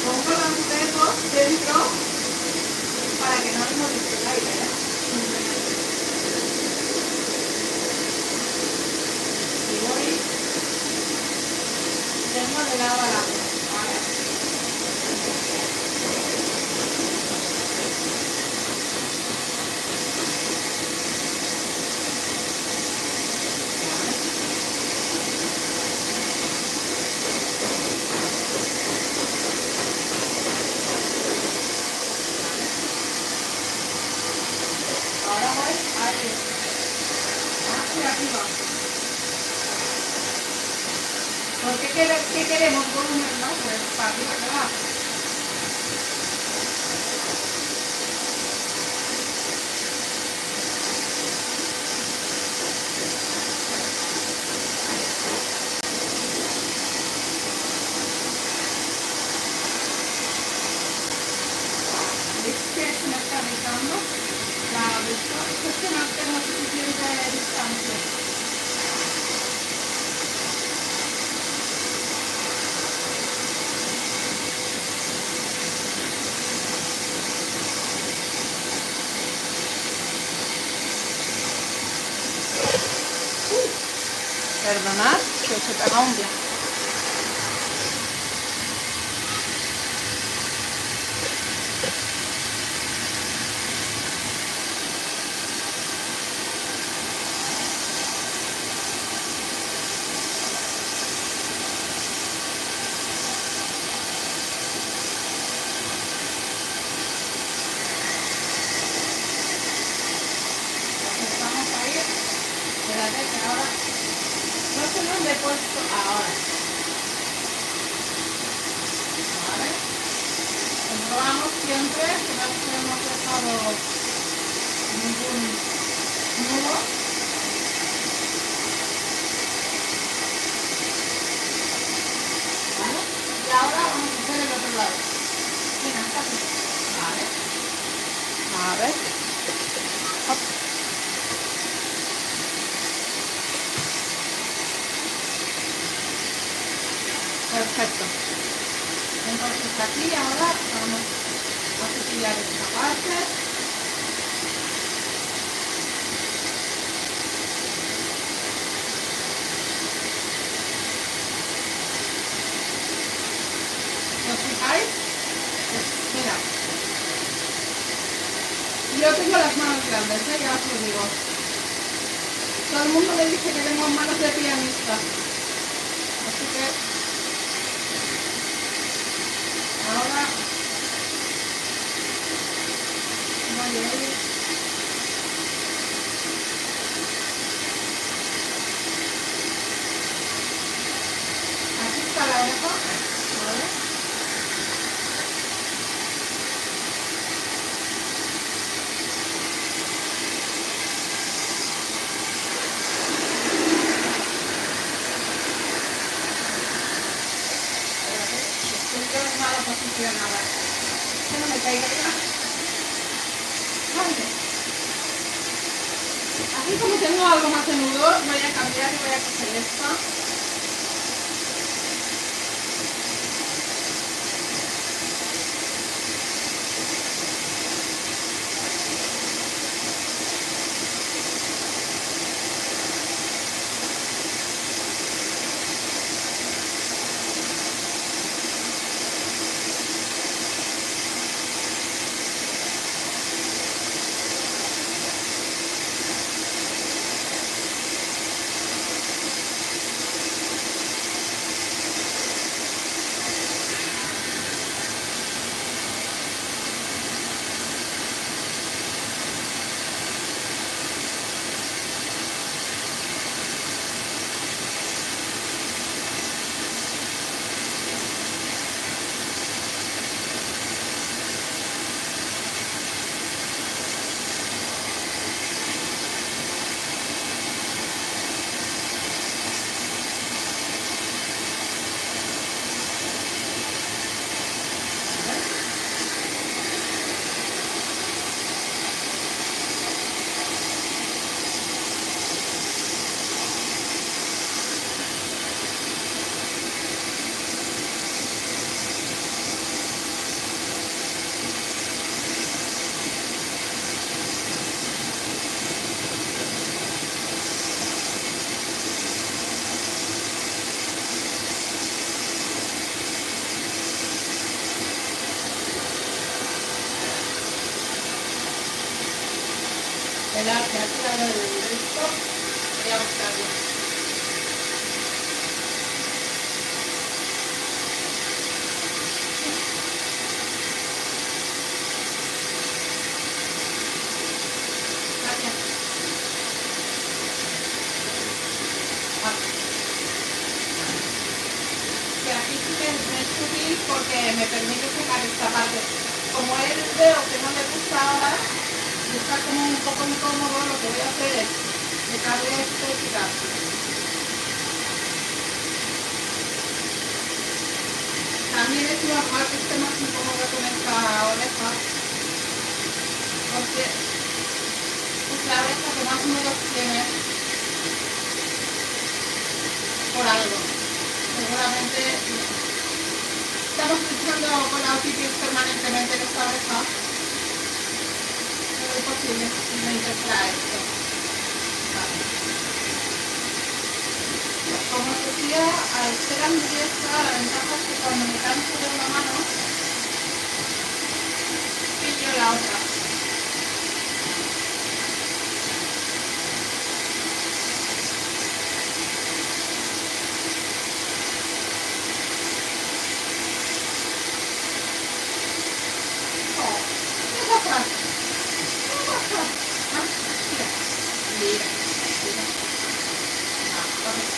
Speaker 1: Pongo los dedos dentro para que no les moleste el aire, ¿eh? Y voy yendo de lado a lado, ¿vale? Ahora voy aquí, hacia arriba. Porque ¿qué queremos? Volumen, ¿no? Pues para arriba que va. ¿Veis que se me está rizando la vista? Es que no tengo suficiente distancia. Perdonad que se pega un viaje. Estamos ahí. Espérate que ahora no sé dónde he puesto ahora. ¿Vale? Comprobamos siempre que no hemos dejado ningún nudo. ¿Vale? Y ahora vamos a hacer el otro lado. Mira, está aquí. ¿Vale? A ver. Hop. Perfecto. Entonces aquí ahora vamos a cepillar esta parte. ¿Os fijáis? Pues mira. Yo tengo las manos grandes, ya os lo digo. todo el mundo me dice que tengo manos de pianista. Así que ahora voy a ir. Aquí está la oreja, ¿vale? Mala posicionada. Que no me caiga ya. Vale. Aquí como tengo algo más de nudo, voy a cambiar y voy a coger esta. Esperar que ha tirado el resto. Voy a buscarlo. Gracias. Que aquí sí que es sutil porque me permite sacar esta parte. Como él veo que no le gusta ahora, y está como un poco incómodo, lo que voy a hacer es dejarle esto y quitar. También es normal que esté más incómodo con esta oreja, porque es la oreja que más nudos tiene por algo. Seguramente estamos luchando con la otitis permanentemente en esta oreja. Es posible que me interpreta esto. Vale. Como os decía, al ser ambidiestra, la ventaja es que cuando me canso de una mano, pillo la otra. Oh, ¿qué pasa? ¿Qué pasa? Ah, mira, mira, mira. Ah, vamos.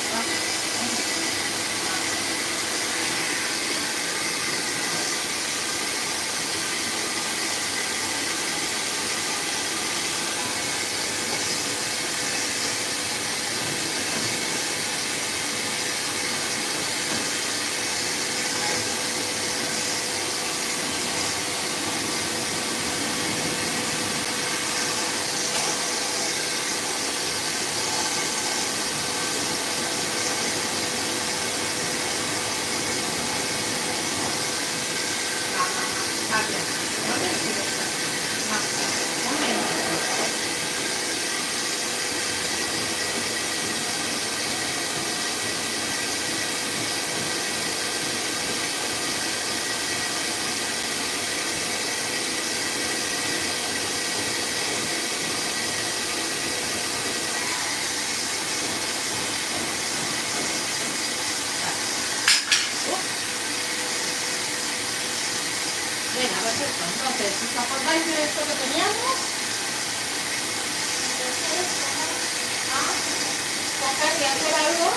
Speaker 1: Entonces, ¿os acordáis de esto que teníamos? Entonces, vamos a coger y hacer algo.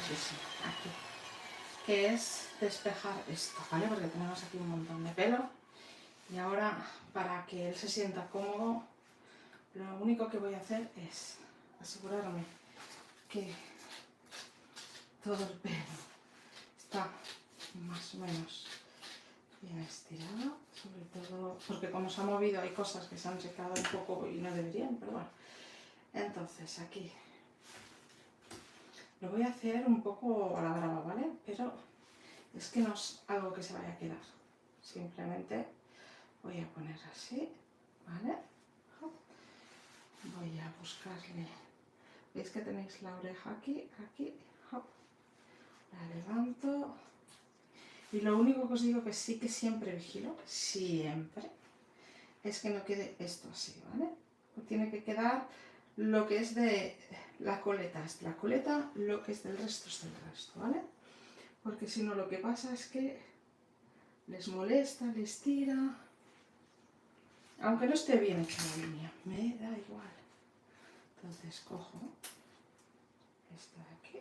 Speaker 1: Sí, sí, aquí. Que es despejar esto, ¿vale? Porque tenemos aquí un montón de pelo. Y ahora, para que él se sienta cómodo, lo único que voy a hacer es asegurarme que todo el pelo está más o menos bien estirado, sobre todo porque como se ha movido hay cosas que se han secado un poco y no deberían, pero bueno. Entonces aquí lo voy a hacer un poco a la brava, ¿vale? Pero es que no es algo que se vaya a quedar, simplemente voy a poner así, ¿vale? Voy a buscarle, veis que tenéis la oreja aquí, aquí, la levanto. Y lo único que os digo que sí que siempre vigilo, siempre, es que no quede esto así, ¿vale? Tiene que quedar lo que es de la coleta, lo que es del resto es del resto, ¿vale? Porque si no lo que pasa es que les molesta, les tira, aunque no esté bien hecha la línea, me da igual. Entonces cojo esta de aquí.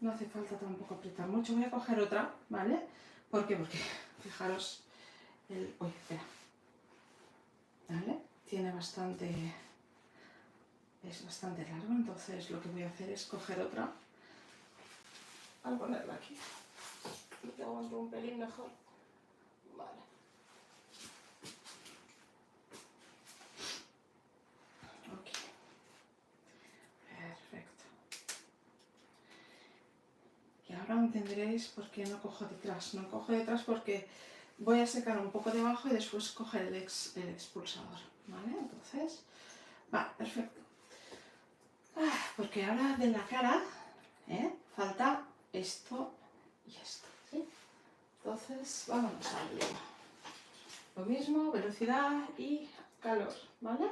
Speaker 1: No hace falta tampoco apretar mucho. Voy a coger otra, ¿vale? ¿Por qué? Porque fijaros el... Uy, espera. ¿Vale? Tiene bastante... Es bastante largo, entonces lo que voy a hacer es coger otra. Al ponerla aquí. Y te aguanto un pelín mejor. Vale. Ok. Perfecto. Y ahora entenderéis por qué no cojo detrás. No cojo detrás porque voy a secar un poco debajo y después coger el expulsador, ¿vale? Entonces, va, perfecto. Porque ahora de la cara, falta esto y esto, ¿sí? Entonces, vámonos al lío. Lo mismo, velocidad y calor, ¿vale?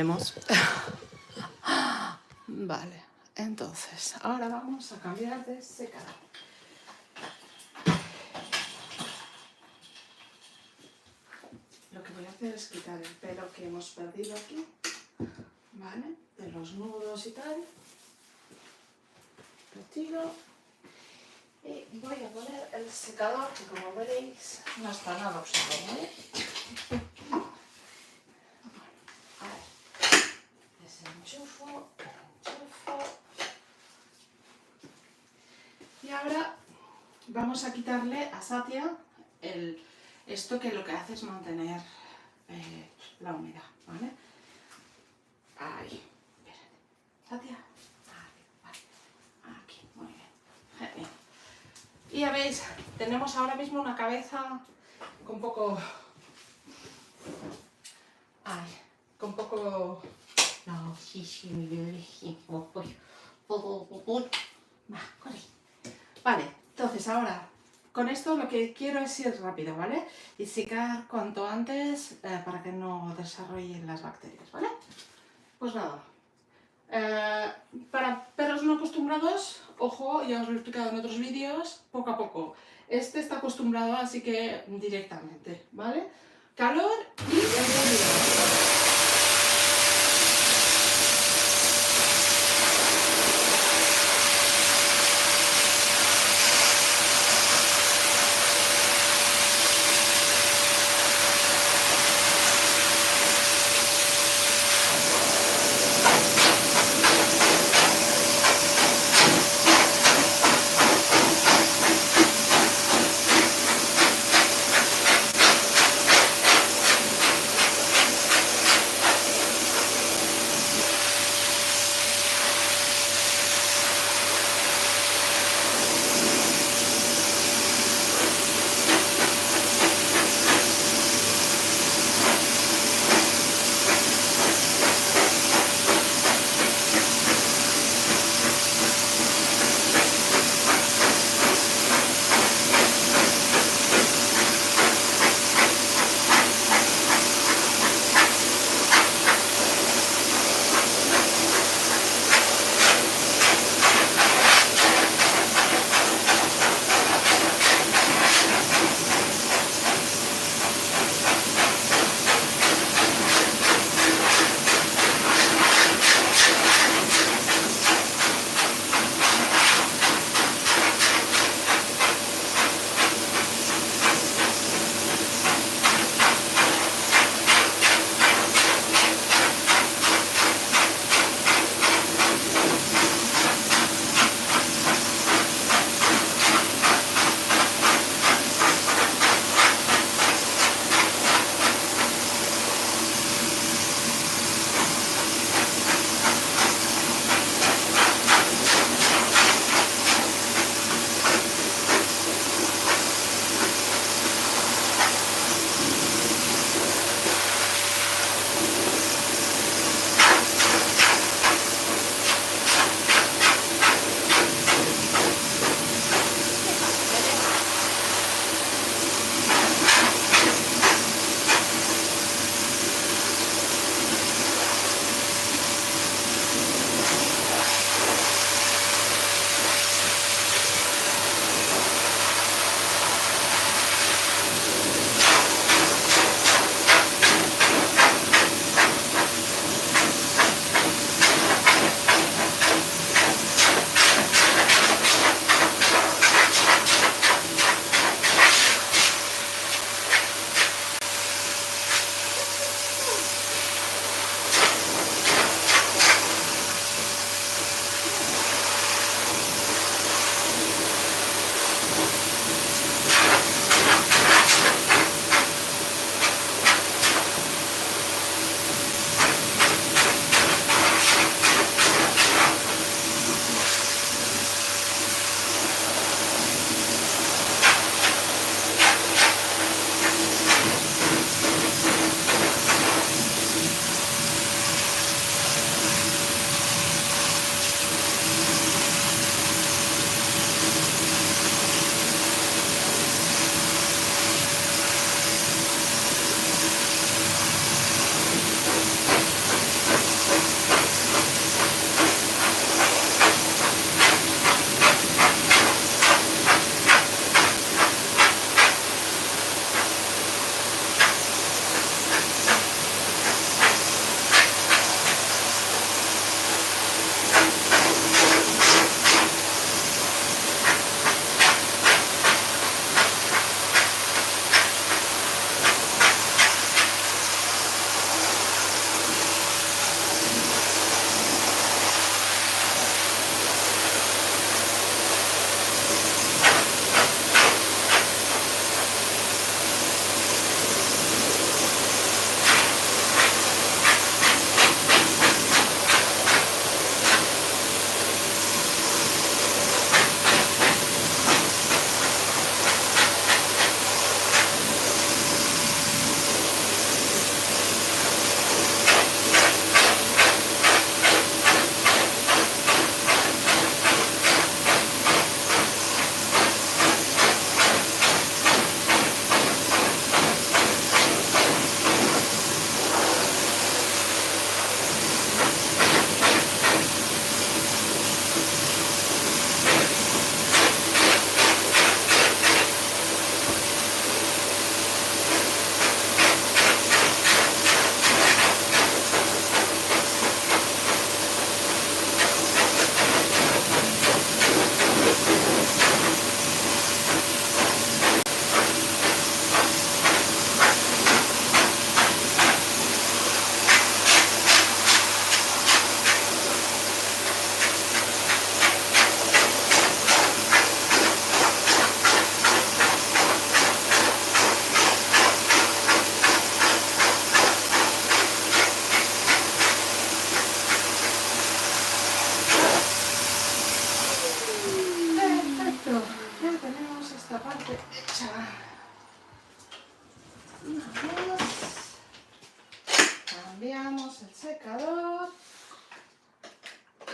Speaker 1: vemos. Vale, entonces, ahora vamos a cambiar de secador. Lo que voy a hacer es quitar el pelo que hemos perdido aquí, ¿vale? De los nudos y tal. Retiro. Y voy a poner el secador, que como veréis no está nada usado, ¿vale? A ver, desenchufo. Y ahora vamos a quitarle a Satya esto que lo que hace es mantener la humedad, ¿vale? Ahí, espérate. Satya, vale. Aquí, muy bien. Genial. Y ya veis, tenemos ahora mismo una cabeza con poco... Ay, con poco... No, sí, vale, entonces ahora, con esto lo que quiero es ir rápido, ¿vale? Y secar cuanto antes para que no desarrollen las bacterias, ¿vale? Pues nada. Para perros no acostumbrados, ojo, ya os lo he explicado en otros vídeos, poco a poco. Este está acostumbrado, así que directamente, ¿vale? Calor y el ruido.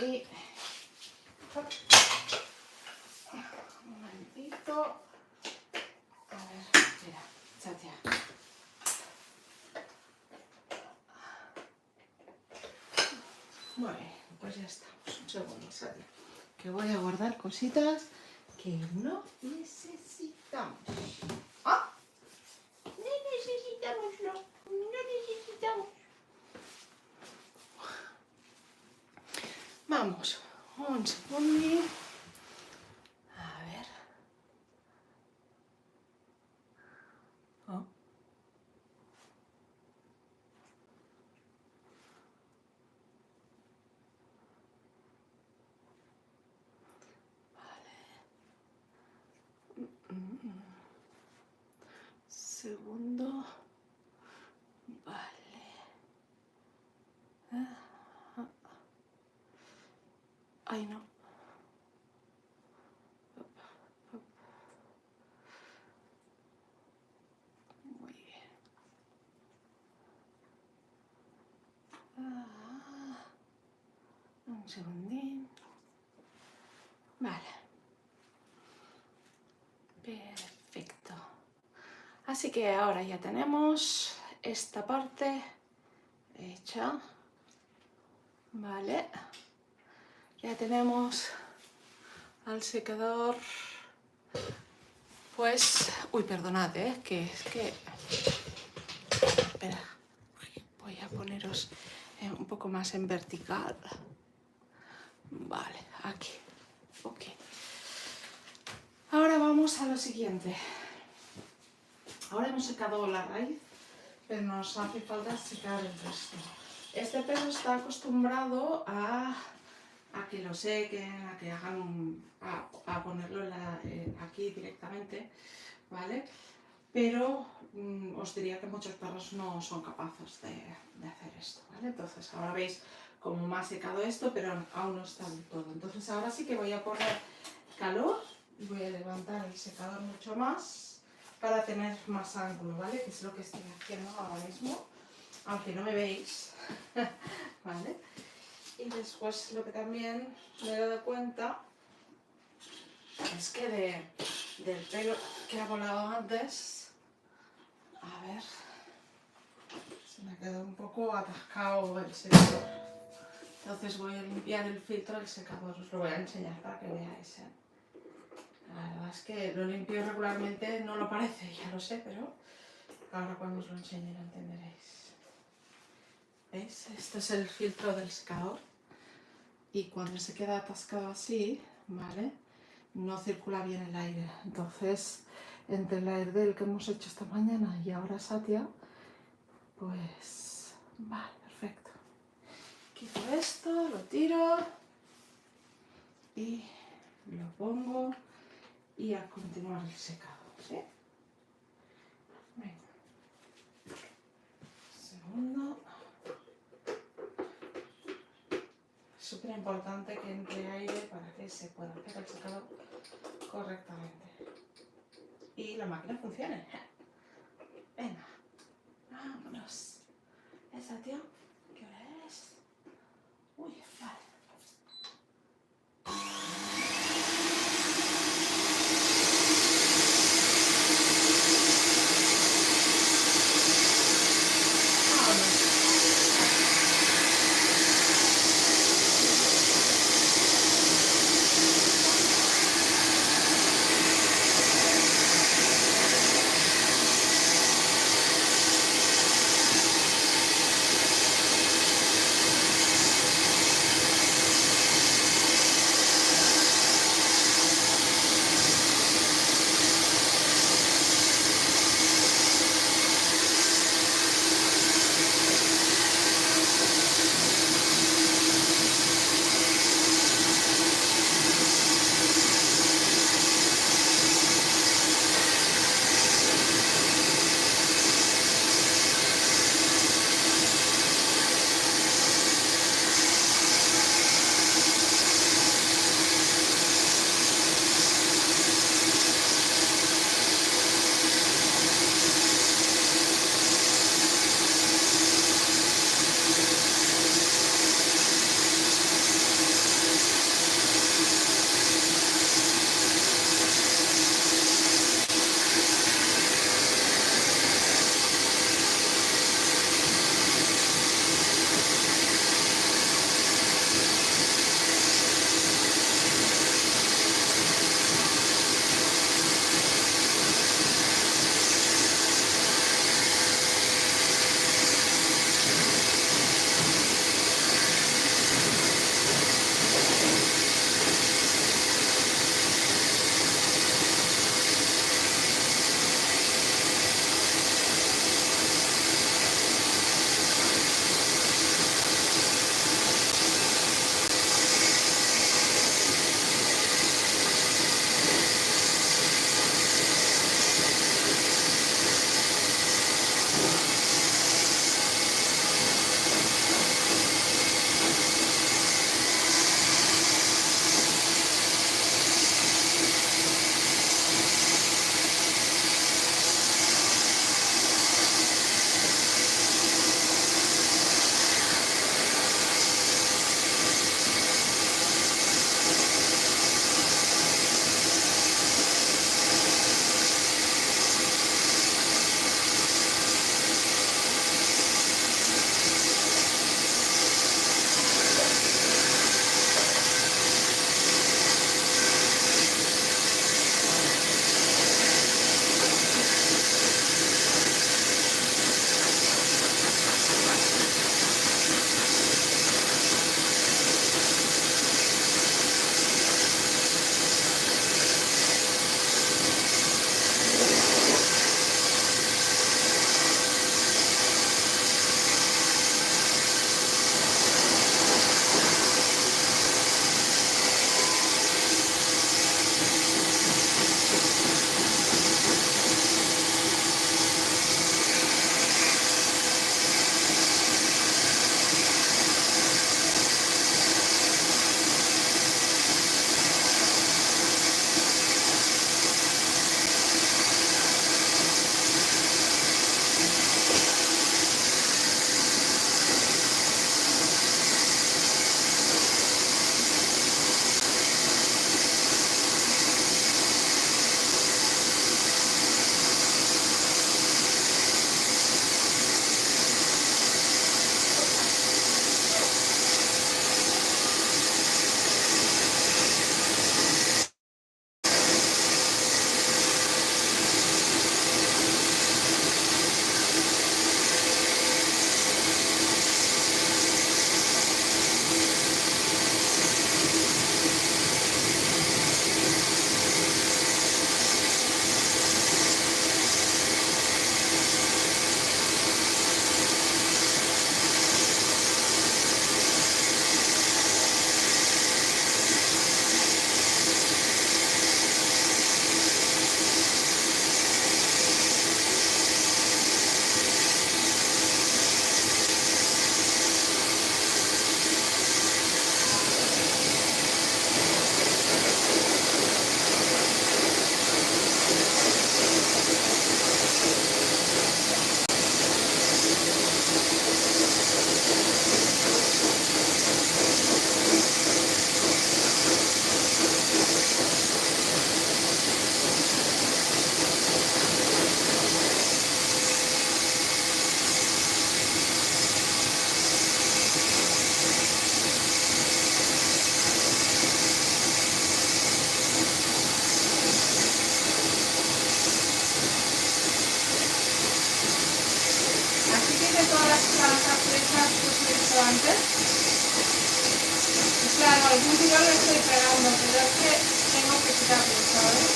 Speaker 1: Y un momentito. A ver, mira, Satia. Bueno, pues ya estamos. Un segundo, Satia. Que voy a guardar cositas que no necesitamos. ¡Ah! No necesitamos, no necesitamos. Vamos, un segundo. A ver. Oh. Segundo. Vale. Ay, no. Muy bien. Un segundín. Vale. Perfecto. Así que ahora ya tenemos esta parte hecha. Vale. Ya tenemos al secador. Pues, uy, perdonad, que es que... Espera, voy a poneros un poco más en vertical. Vale, aquí. Ok. Ahora vamos a lo siguiente. Ahora hemos secado la raíz, pero nos hace falta secar el resto. Este perro está acostumbrado a que lo sequen, a que hagan a ponerlo aquí directamente, ¿vale? Pero os diría que muchos perros no son capaces de hacer esto, ¿vale? Entonces ahora veis cómo me ha secado esto, pero aún no está del todo. Entonces ahora sí que voy a poner calor y voy a levantar el secador mucho más para tener más ángulo, ¿vale? Que es lo que estoy haciendo ahora mismo, aunque no me veis, ¿vale? Y después lo que también me he dado cuenta es que del pelo que ha volado antes, a ver, se me ha quedado un poco atascado el secador. Entonces voy a limpiar el filtro del secador, os lo voy a enseñar para que veáis. La verdad es que lo limpio regularmente, no lo parece, ya lo sé, pero ahora cuando os lo enseñe lo entenderéis. ¿Veis? Este es el filtro del secador. Y cuando se queda atascado así, ¿vale? No circula bien el aire. Entonces, entre el airdel que hemos hecho esta mañana y ahora Satia, pues vale, perfecto. Quito esto, lo tiro y lo pongo y a continuar el secado, ¿sí? Venga. Segundo. Súper importante que entre aire para que se pueda hacer el secado correctamente y la máquina funcione. Venga, vámonos. ¿Esa, tío? ¿Qué hora es? Uy, vale. algún tiro le estoy pegando, pero es que tengo que quitarlo, ¿sabes?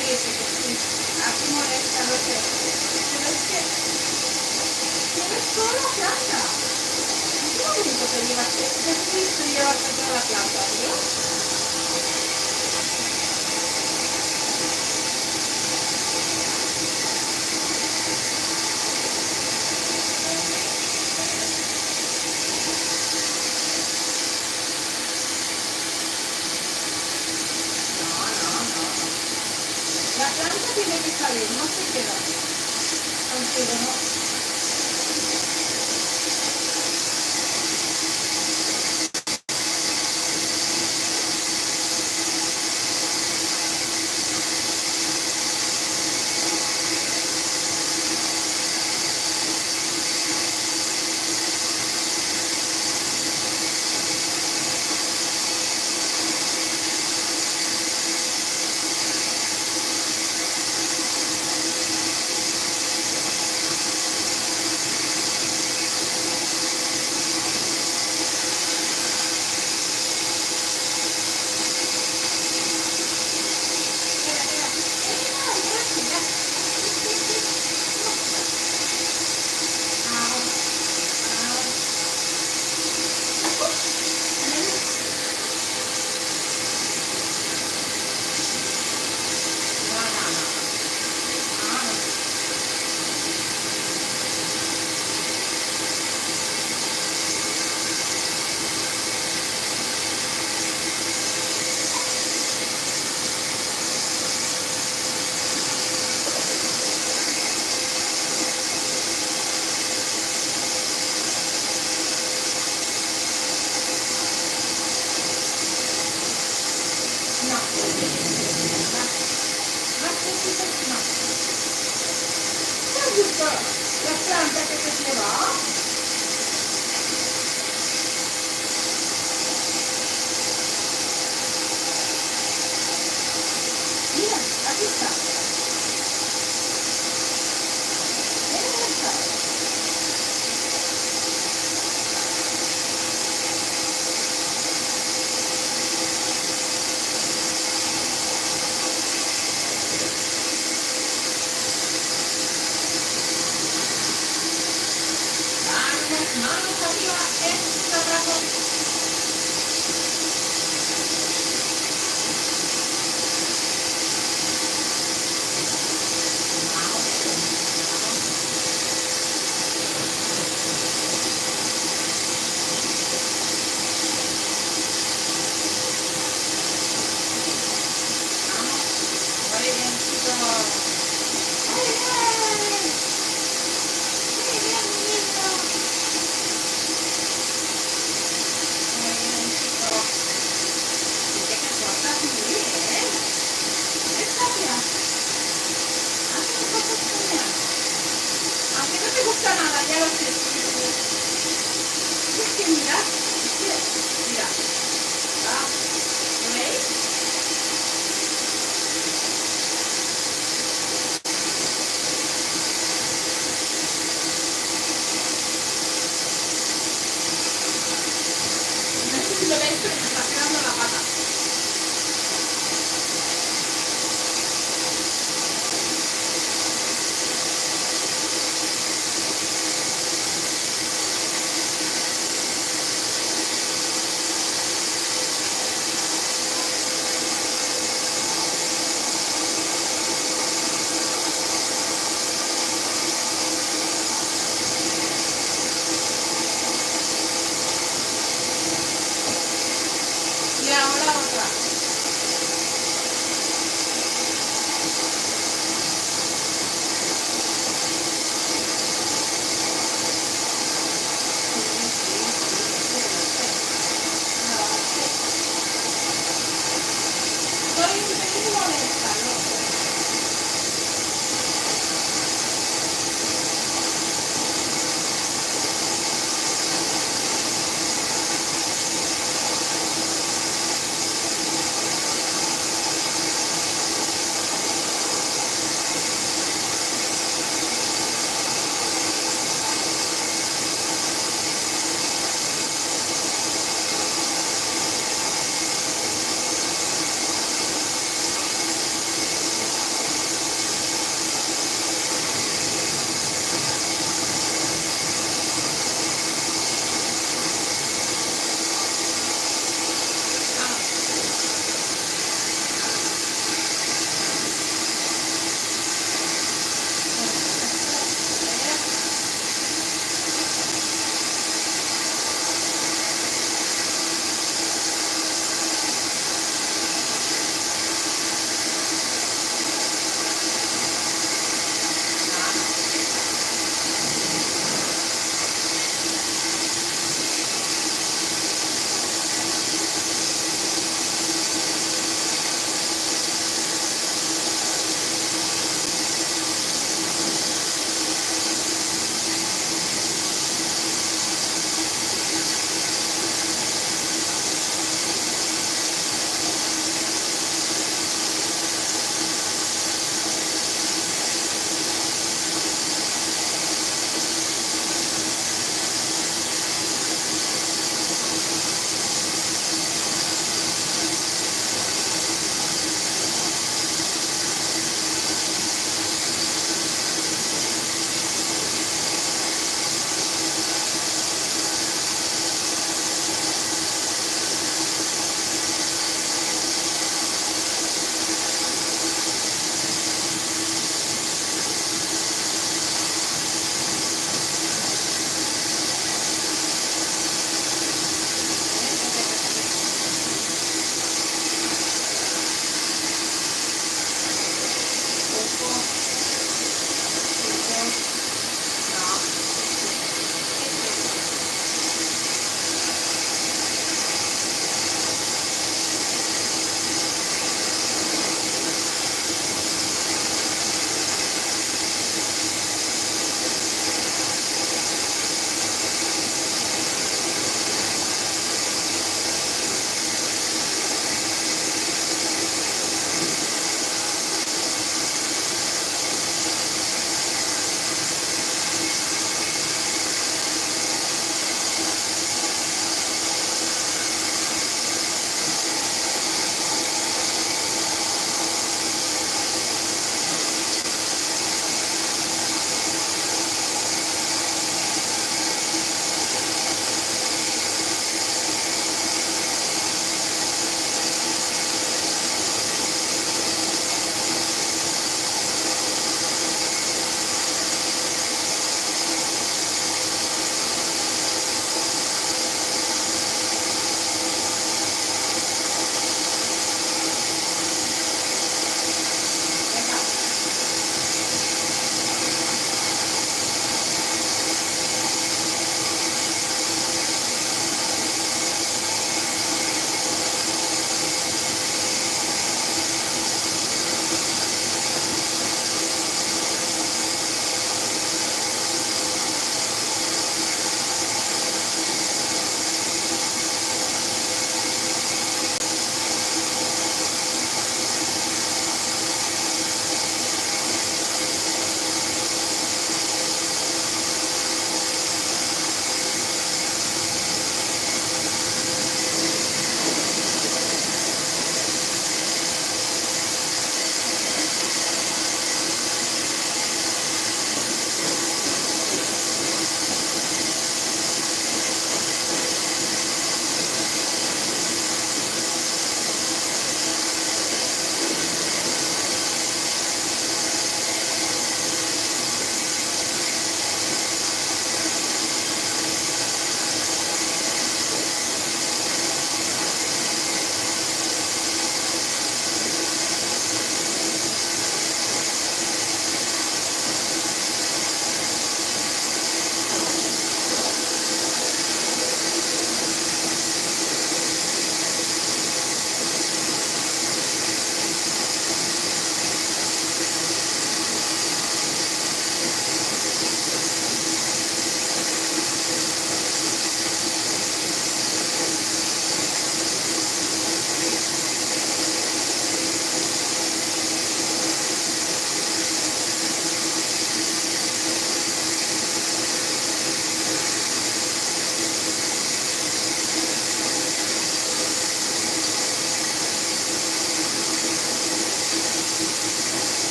Speaker 1: Sí, sí, sí, sí. Aquí molesta, no sé. Pero es que tienes toda la planta. Qué bonito te llevas. ¿Qué te llevas toda la planta, tío? No, no, no, no. La planta tiene que salir, no se queda. Contigo, no. La planta que te lleva. Mira, aquí está. Esta. Manos arriba, esto abajo. Muy bien, chicos. Muy bien. Muy bien, niño. Muy bien, chicos. Dice que cortas muy bien. Esta ya. Haces cosas geniales. Aunque no te gusta nada, ya lo sé. Es que mirad, mira. ¿Va? ¿Lo veis? No sé si lo veis, pero me está quedando la pata.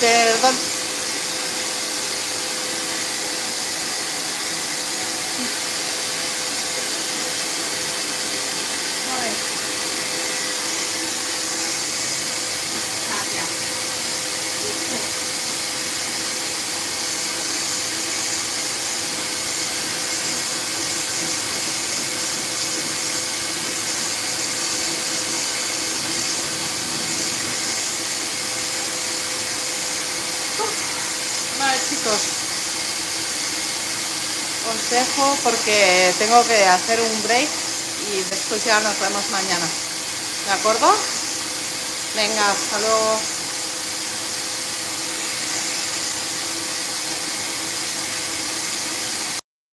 Speaker 1: Perdón. A ver. Gracias. Vale, chicos, os dejo porque tengo que hacer un break y después ya nos vemos mañana. ¿De acuerdo? Venga, hasta luego.